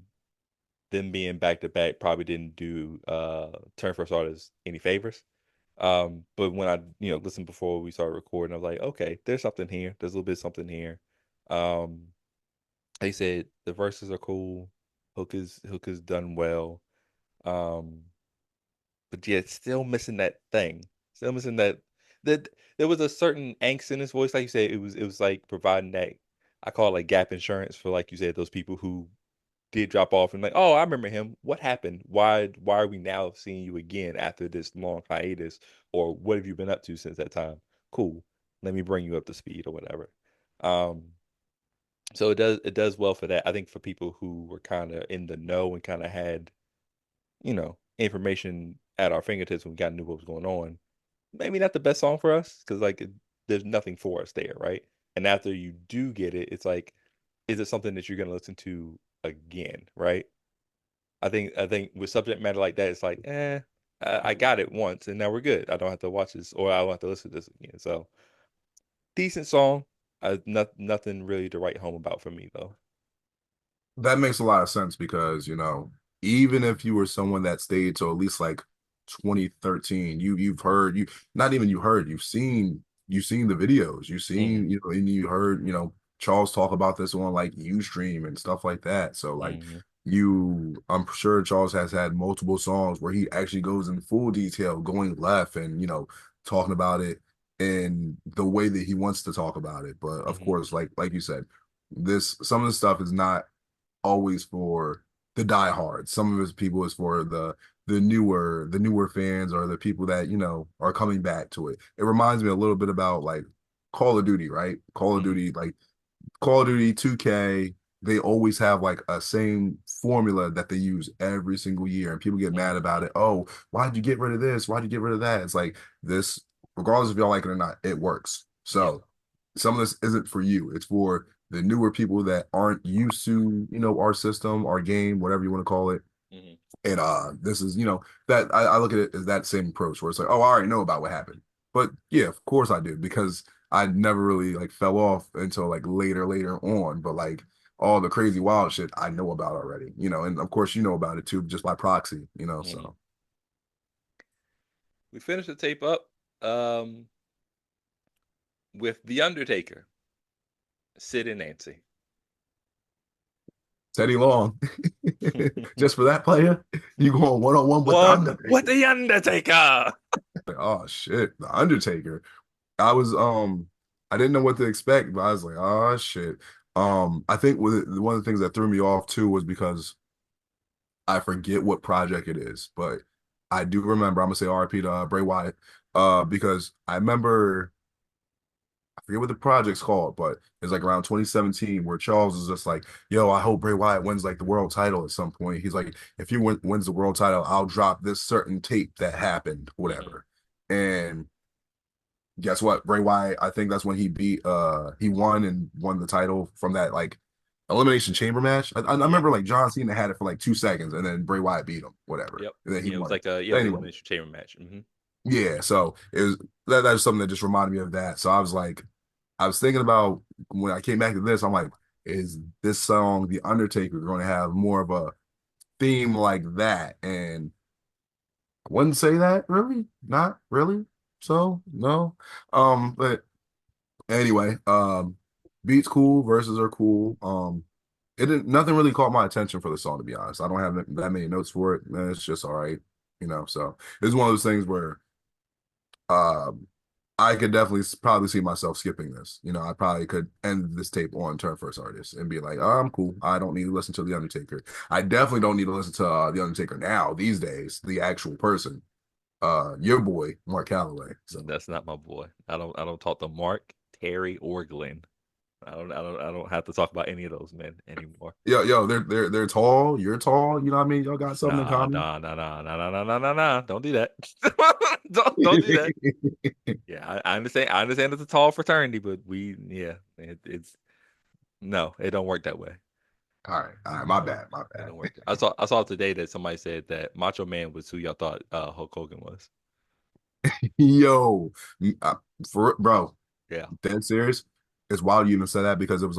them being back to back probably didn't do Turn First Artist any favors. But when I, listened before we started recording, I was like, okay, there's something here. There's a little bit of something here. Um, they said the verses are cool. Hook is done well. Um, but yeah, it's still missing that thing. Still missing that there was a certain angst in his voice, like you said. It was like providing that, I call it like gap insurance for, like you said, those people who did drop off and like, oh, I remember him. What happened? Why are we now seeing you again after this long hiatus? Or what have you been up to since that time? Cool. Let me bring you up to speed or whatever. Um, so it does well for that. I think for people who were kind of in the know and kind of had, information at our fingertips when we kind of knew what was going on. Maybe not the best song for us because like there's nothing for us there, right? And after you do get it, it's like, is it something that you're gonna listen to again, right? I think with subject matter like that, it's like, I got it once and now we're good. I don't have to watch this or I don't have to listen to this again. So decent song. Nothing really to write home about for me though. That makes a lot of sense because, even if you were someone that stayed to at least like 2013, you've heard you not even you heard, you've seen the videos, you've Hmm. seen, and you heard, Charles talk about this on like Ustream and stuff like that. So like Hmm. I'm sure Charles has had multiple songs where he actually goes in full detail, going left and, talking about it in the way that he wants to talk about it. But of Hmm. course, like you said, some of the stuff is not always for the diehards. Some of his people is for the newer fans or the people that, are coming back to it. It reminds me a little bit about like Call of Duty, right? Call of Hmm. Duty, like Call of Duty 2K, they always have like a same formula that they use every single year, and people get mad Hmm. about it. Oh, why'd you get rid of this? Why'd you get rid of that? It's like this, regardless if y'all like it or not, it works. Yeah. So some of this isn't for you. It's for the newer people that aren't used to, our system, our game, whatever you want to call it. Hmm. And this is, that I look at it as that same approach where it's like, oh, I already know about what happened. But yeah, of course I do, because I never really like fell off until like later on. But like all the crazy wild shit I know about already, and of course you know about it too, just by proxy, Hmm. so We finished the tape up um, with The Undertaker, Sid and Nancy. Teddy Long, just for that player, you going one-on-one with the One with Undertaker. The Undertaker. Like, oh shit, the Undertaker. I was I didn't know what to expect, but I was like, oh shit. I think one of the things that threw me off too was because I forget what project it is, but I do remember. I'm gonna say RP to Bray Wyatt, because I remember, I forget what the project's called, but it's like around 2017 where Charles is just like, "Yo, I hope Bray Wyatt wins like the world title at some point." He's like, "If he wins the world title, I'll drop this certain tape that happened, Hmm. whatever." And guess what? Bray Wyatt, I think that's when he won and won the title from that like elimination chamber match. I Yep. remember like John Cena had it for like 2 seconds and then Bray Wyatt beat him, whatever. Yep. And then he Yeah, it was won it. like a But the anyway, elimination chamber match. Hmm. yeah, so it was that's something that just reminded me of that. So I was like, I was thinking about when I came back to this, I'm like, is this song The Undertaker going to have more of a theme like that? And I wouldn't say that really, not really. So no. But anyway, beats cool, verses are cool. It didn't nothing really caught my attention for the song, to be honest. I don't have that many notes for it. It's just all right, So it's one of those things where um I could definitely probably see myself skipping this. I probably could end this tape on Turn First Artist and be like, oh, I'm cool. I don't need to listen to The Undertaker. I definitely don't need to listen to The Undertaker now, these days, the actual person. Your boy, Mark Calloway. So That's not my boy. I don't talk to Mark, Terry, or Glenn. I don't have to talk about any of those men anymore. yo, they're tall, you're tall, you know what I mean? Y'all got something in Nah, common. nah, nah, nah, nah, nah, nah, nah, nah, nah. Don't do that. Don't do that. Yeah, I understand. I understand it's a tall fraternity, but it's no, it don't work that way. All right, my bad, my It bad. don't work. I saw today that somebody said that Macho Man was who y'all thought Hulk Hogan was. Yo, uh, for bro, Yeah. dead serious. It's wild you even said that because it was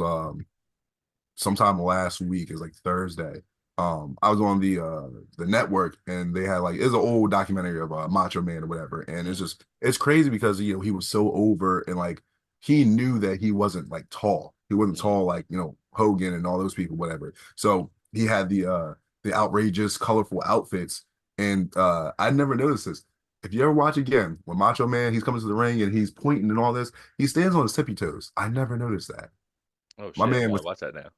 sometime last week, is like Thursday. I was on the network and they had like it's an old documentary of Macho Man or whatever, and Mm, it's crazy because he was so over and like he knew that he wasn't like tall. He wasn't mm, tall like Hogan and all those people, whatever. So he had the outrageous, colorful outfits, and I never noticed this. If you ever watch again, when Macho Man he's coming to the ring and he's pointing and all this, he stands on his tippy toes. I never noticed that. oh My shit, I man gotta was watch that now.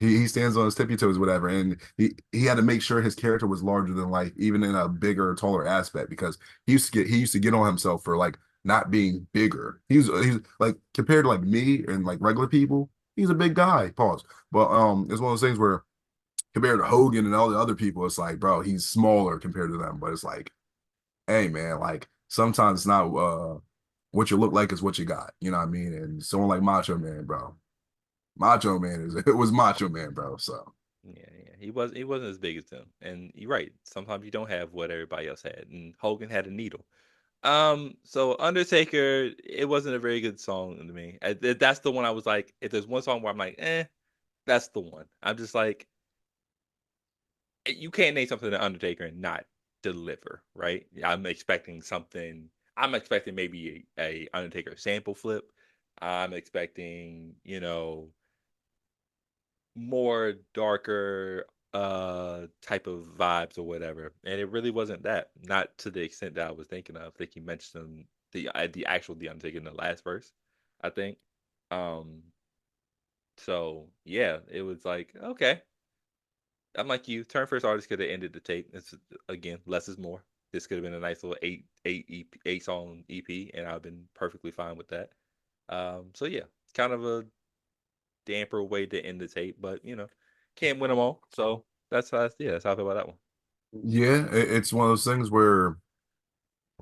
he stands on his tippy toes, whatever, and he had to make sure his character was larger than life, even in a bigger, taller aspect, because he used to get on himself for like not being bigger. He's like compared to like me and like regular people, he's a big guy. Pause. But it's one of those things where compared to Hogan and all the other people, it's like, bro, he's smaller compared to them. But it's like, hey man, like sometimes it's not what you look like is what you got. You know what I mean? And someone like Macho Man, bro. Macho Man is it was Macho Man, bro. So Yeah, yeah. He wasn't as big as them. And you're right. Sometimes you don't have what everybody else had. And Hogan had a needle. So Undertaker, it wasn't a very good song to me. That's the one I was like, if there's one song where I'm like, that's the one. I'm just like, you can't name something to Undertaker and not deliver, right? I'm expecting something. I'm expecting maybe a Undertaker sample flip. I'm expecting, more darker. type of vibes or whatever, and it really wasn't that. Not to the extent that I was thinking of. I think you mentioned the actual The Undertaker in the last verse, I think. Um, so yeah, it was like okay. I'm like you. Turn First Artist could have ended the tape. It's again less is more. This could have been a nice little eight song EP, and I've been perfectly fine with that. So yeah, kind of a damper way to end the tape, but can't win them all. So that's how I feel about that one. Yeah, it's one of those things where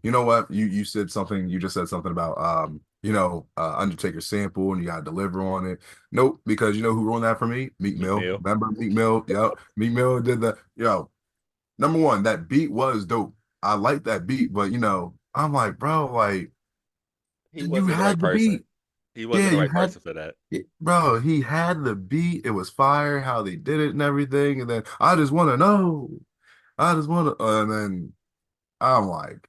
you know what you said something. You just said something about Undertaker sample and you got to deliver on it. Nope, because you know who ruined that for me? Meek Meek Mill. Mill. Remember Meek Mill? Yep, Meek Mill did the yo. Number one, that beat was dope. I like that beat, but I'm like, bro, like He you wasn't the right had the person. beat. He Yeah, wasn't the you right had, person for that. bro. He had the beat. It was fire how they did it and everything. And then I just want to know. I just want to, and then I'm like,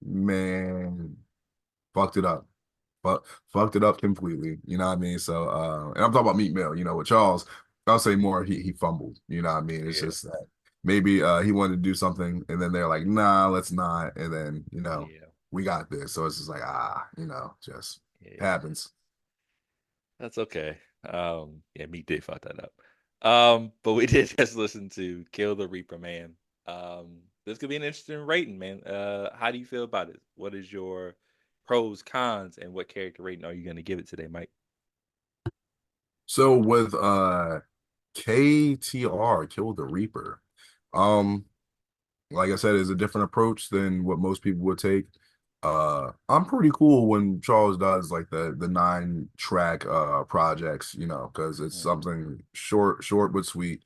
man, fucked it up. But fucked it up completely. You know what I mean? So, and I'm talking about Meat Mill. With Charles, I'll say more. He fumbled. You know what I mean? It's Yeah, just that maybe he wanted to do something, and then they're like, nah, let's not. And then yeah, we got this. So it's just like just yeah. happens. That's okay. Yeah, Meek did fuck that up. But we did just listen to Kill the Reaper Man. This could be an interesting rating, man. How do you feel about it? What is your pros, cons, and what character rating are you gonna give it today, Mike? So with KTR, Kill the Reaper. Um, like I said, is a different approach than what most people would take. I'm pretty cool when Charles does like the 9 track projects, because it's Hmm. something short but sweet.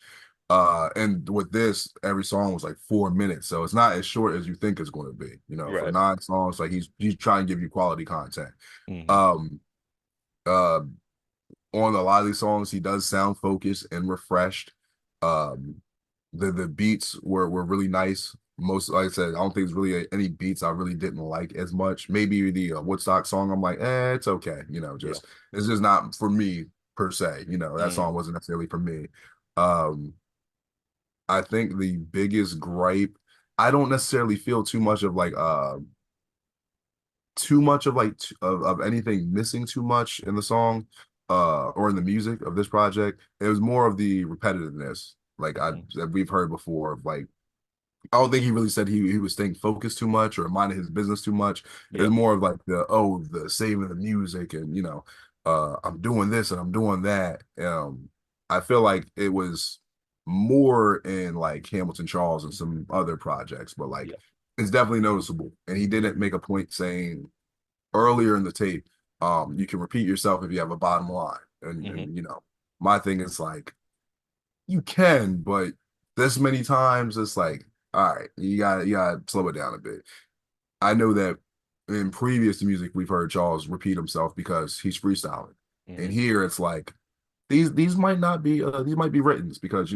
And with this, every song was like 4 minutes, so it's not as short as you think it's going to be. For Right. 9 songs, like he's trying to give you quality content. Hmm. Um, uh, on a lot of these songs, he does sound focused and refreshed. Um, the beats were really nice. Most, like I said, I don't think there's really any beats I really didn't like as much. Maybe the Woodstock song, I'm like, it's okay. Yeah. Just it's just not for me per se. That Hmm. song wasn't necessarily for me. Um, I think the biggest gripe, I don't necessarily feel too much of of anything missing too much in the song or in the music of this project. It was more of the repetitiveness like I Hmm. that we've heard before of like I don't think he really said he was staying focused too much or minding his business too much. It was Yep. more of like the saving the music and I'm doing this and I'm doing that. I feel like it was more in like Hamilton Charles and some other projects, but like Yep. it's definitely noticeable. And he Yep. didn't make a point saying earlier in the tape, you can repeat yourself if you have a bottom line. And, Hmm. and my thing is like, you can, but this many times it's like, all right, you gotta slow it down a bit. I know that in previous music we've heard Charles repeat himself because he's freestyling. And Hmm. here it's like these might not be these might be written because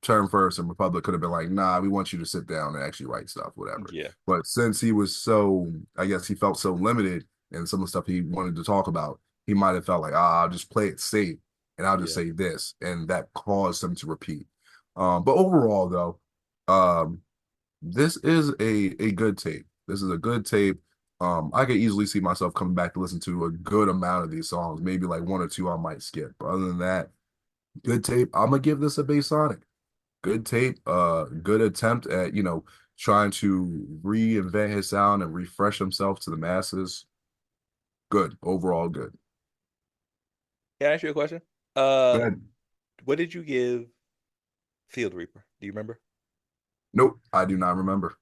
Term First and Republic could have been like, nah, we want you to sit down and actually write stuff, whatever. Yeah. But since he was so, I guess he felt so limited in some of the stuff he wanted to talk about, he might have felt like, I'll just play it safe and I'll just Yeah. say this, and that caused him to repeat. But overall, though, um, this is a good tape. This is a good tape. I could easily see myself coming back to listen to a good amount of these songs. Maybe like one or two I might skip. But other than that, good tape. I'm gonna give this a Bassonic. Good tape. Good attempt at trying to reinvent his sound and refresh himself to the masses. Good overall. Good. Can I ask you a question? Uh, Good. what did you give Field Reaper? Do you remember? Nope. I do not remember.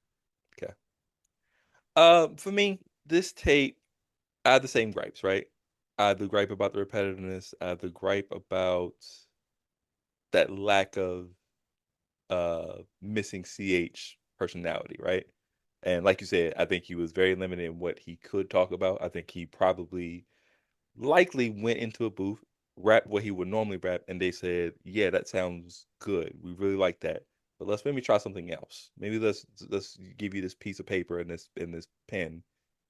Okay. For me, this tape, I had the same gripes, right? I had the gripe about the repetitiveness. I had the gripe about that lack of missing CH personality, right? And like you said, I think he was very limited in what he could talk about. I think he probably likely went into a booth, rapped what he would normally rap, and they said, "Yeah, that sounds good. We really like that, but let's maybe try something else. Maybe let's give you this piece of paper and this pen,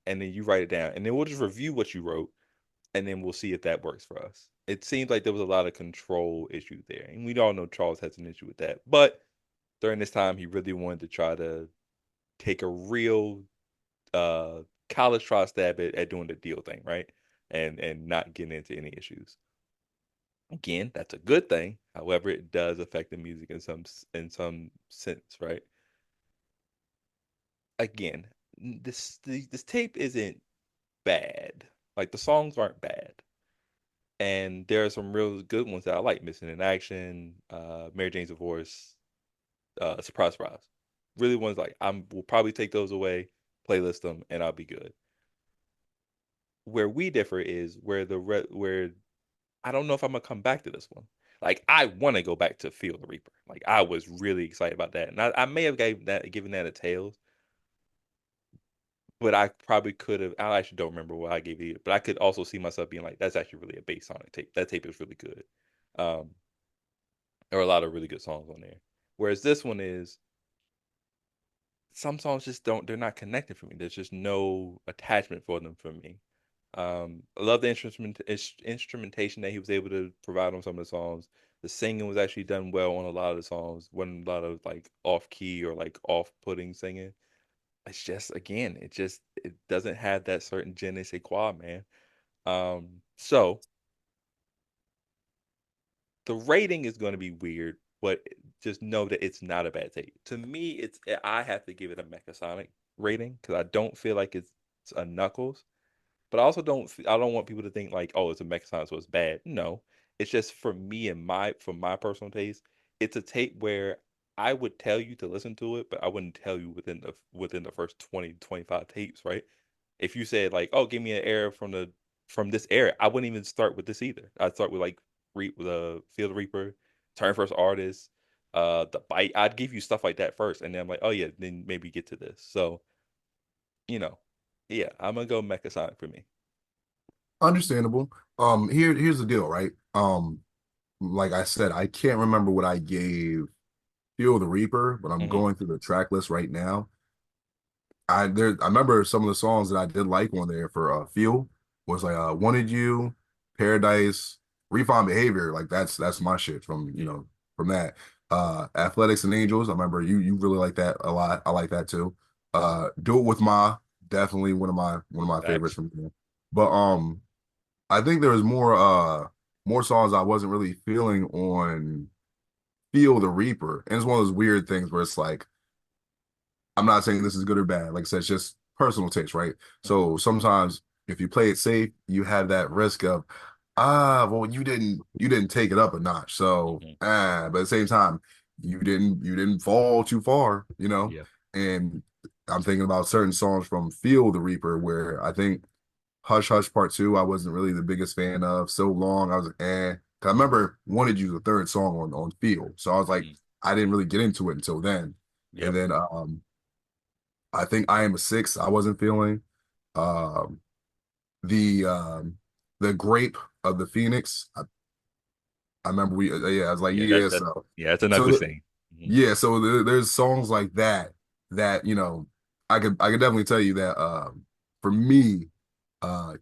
and then you write it down, and then we'll just review what you wrote, and then we'll see if that works for us. It seems like there was a lot of control issue there, and we all know Charles has an issue with that. But during this time, he really wanted to try to take a real uh college try stab at doing the deal thing, right? And not getting into any issues. Again, that's a good thing. However, it does affect the music in some sense, right? Again, this tape isn't bad. Like the songs aren't bad. And there are some real good ones that I like. Missing in Action, Mary Jane's Divorce, Surprise Surprise. Really ones like will probably take those away, playlist them, and I'll be good. Where we differ is where I don't know if I'm gonna come back to this one. Like I want to go back to Feel the Reaper. Like I was really excited about that, and I may have given that a tails, but I probably could have. I actually don't remember what I gave it, but I could also see myself being like, that's actually really a bass Sonic tape. That tape is really good. Um, there are a lot of really good songs on there. Whereas this one is some songs just don't. They're not connected for me. There's just no attachment for them for me. I love the instrumentation that he was able to provide on some of the songs. The singing was actually done well on a lot of the songs. Wasn't a lot of like off key or like off putting singing. It's just again, it doesn't have that certain je ne sais quoi, man. So the rating is going to be weird, but just know that it's not a bad take. To me, I have to give it a Mechasonic rating because I don't feel like it's a Knuckles. But I don't want people to think like, oh, it's a Mechasonic, so it's bad. No, it's just for me and for my personal taste, it's a tape where I would tell you to listen to it, but I wouldn't tell you within the first 20 to 25 tapes, right? If you said like, oh, give me an era from this era, I wouldn't even start with this either. I'd start with like the Field Reaper, Turn First Artist, the Bite. I'd give you stuff like that first, and then I'm like, oh yeah, then maybe get to this. So, you know, yeah, I'm gonna go Mechasonic for me. Understandable. Here's the deal, right? Like I said, I can't remember what I gave Feel the Reaper, but I'm Hmm. going through the track list right now. I remember some of the songs that I did like on there for Feel was like Wanted You, Paradise, Refined Behavior. Like that's my shit from Yeah, from that. Athletics and Angels. I remember you really like that a lot. I like that too. Do It With Ma, definitely one of my favorites facts. from there. But I think there was more songs I wasn't really feeling on Feel the Reaper. And it's one of those weird things where it's like I'm not saying this is good or bad. Like I said, it's just personal taste, right? Hmm. So sometimes if you play it safe, you have that risk of, well, you didn't take it up a notch. So, Hmm. but at the same time, you didn't fall too far, Yeah. And I'm thinking about certain songs from Feel the Reaper where I think Hush Hush Part Two, I wasn't really the biggest fan of. So Long, I was like, eh. 'Cause I remember Wanted You the third song on Feel. So I was like, Hmm. I didn't really get into it until then. And Yep. then I think I Am a Six, I wasn't feeling. Um, the Grape of the Phoenix. I remember yeah, I was like, Yeah, yeah, so that's an so ugly the, thing. Hmm. yeah, so there's songs like that that I could definitely tell you that for me,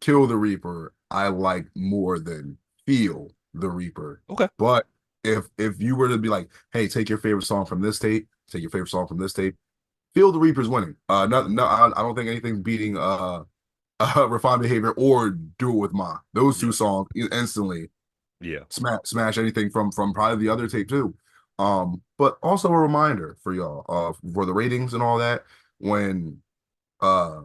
Kill the Reaper, I like more than Feel the Reaper. Okay. But if you were to be like, hey, take your favorite song from this tape, take your favorite song from this tape, Feel the Reaper's winning. No, I don't think anything's beating Refined Behavior or Do It With Ma. Those two Yeah. songs instantly Yeah. smash anything from probably the other tape too. But also a reminder for y'all for the ratings and all that when uh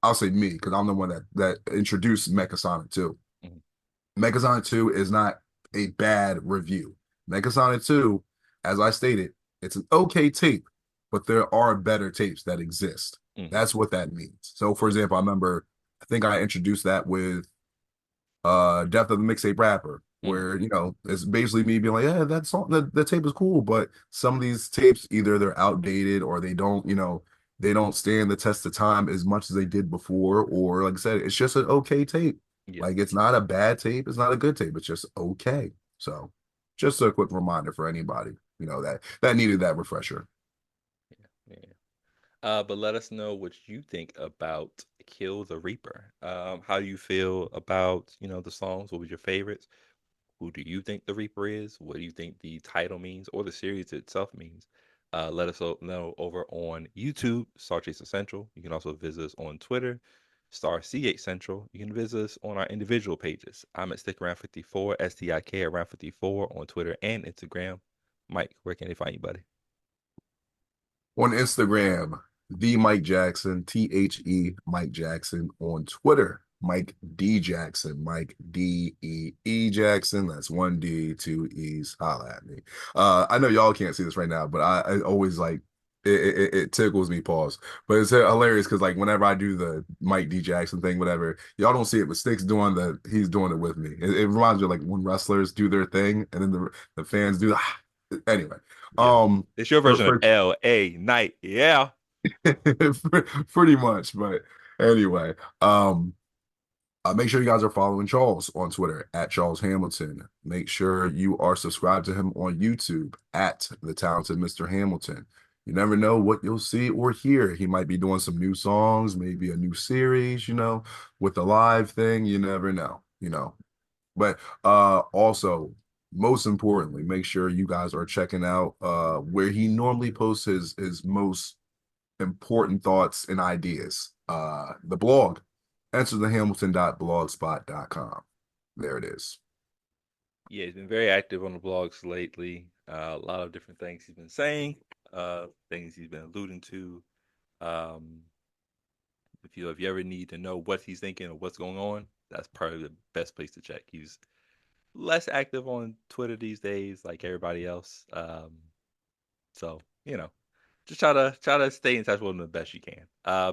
I'll say me because I'm the one that introduced Mechasonic 2. Hmm. Mechasonic 2 is not a bad review. Mechasonic 2, as I stated, it's an okay tape, but there are better tapes that exist. Hmm. That's what that means. So for example, I think I introduced that with Death of the Mixtape Rapper, Hmm. where it's basically me being like, yeah, that song, that tape is cool, but some of these tapes either they're outdated or they don't stand the test of time as much as they did before, or like I said, it's just an okay tape. Yeah. Like it's not a bad tape, it's not a good tape, it's just okay. So just a quick reminder for anybody, that needed that refresher. Yeah. Yeah. But let us know what you think about Kill the Reaper. How do you feel about, the songs? What was your favorites? Who do you think the Reaper is? What do you think the title means or the series itself means? Let us know over on YouTube, StarCHaser Central. You can also visit us on Twitter, StarCH Central. You can visit us on our individual pages. I'm at Stick Around 54, STIK around 54 on Twitter and Instagram. Mike, where can they find you, buddy? On Instagram, the Mike Jackson, Mike Jackson. On Twitter, Mike D Jackson, Mike D-E-E Jackson. That's 1 D, 2 E's. Holla at me. I know y'all can't see this right now, but I always like it tickles me, pause. But it's hilarious because like whenever I do the Mike D Jackson thing, whatever, y'all don't see it, but Stick's he's doing it with me. It reminds me of like when wrestlers do their thing and then the fans do anyway. Yeah. It's your version of for, L.A. Night. Yeah. pretty much, but anyway, make sure you guys are following Charles on Twitter at Charles Hamilton. Make sure you are subscribed to him on YouTube at The Talented Mr. Hamilton. You never know what you'll see or hear. He might be doing some new songs, maybe a new series, with the live thing. You never know, But also, most importantly, make sure you guys are checking out where he normally posts his most important thoughts and ideas. The blog, answerthehamilton.blogspot.com. There it is. Yeah, he's been very active on the blogs lately. A lot of different things he's been saying, things he's been alluding to. If you ever need to know what he's thinking or what's going on, that's probably the best place to check. He's less active on Twitter these days, like everybody else. So just try to stay in touch with him the best you can.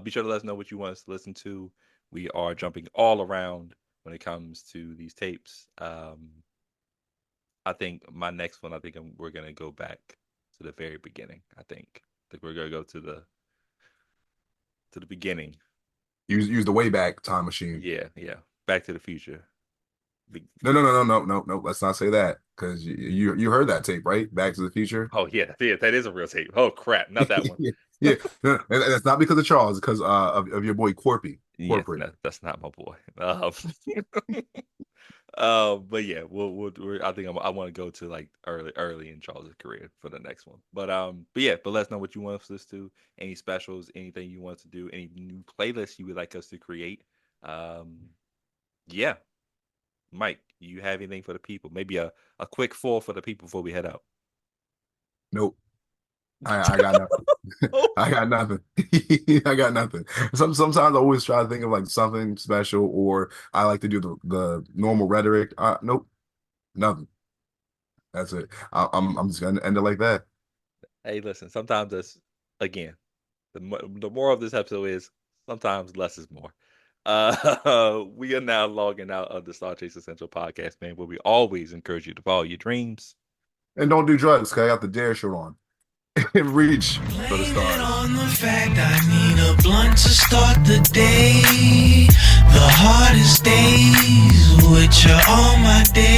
Be sure to let us know what you want us to listen to. We are jumping all around when it comes to these tapes. I think my next one, we're gonna go back to the very beginning. I think we're gonna go to the beginning. Use the Wayback Time Machine. Yeah. Back to the Future. No. Let's not say that because you heard that tape, right? Back to the Future. Oh yeah, that is a real tape. Oh crap, not that one. Yeah. No, that's not because of Charles, it's because of your boy Corpy. Yeah, no, that's not my boy. But yeah, I want to go to like early in Charles' career for the next one. But let us know what you want us to listen to. Any specials, anything you want to do, any new playlists you would like us to create. Yeah. Mike, you have anything for the people? Maybe a quick fall for the people before we head out. Nope. I got nothing. I got nothing. I got nothing. Sometimes I always try to think of like something special, or I like to do the normal rhetoric. Nope, nothing. That's it. I'm just gonna end it like that. Hey, listen. Sometimes that's again the moral of this episode is sometimes less is more. We are now logging out of the StarCHaser Central podcast, man, where we always encourage you to follow your dreams and don't do drugs. Cause I got the Dare shirt on. Reach for the stars. On the fact I need a blunt to start the day. The hardest days, which are all my days.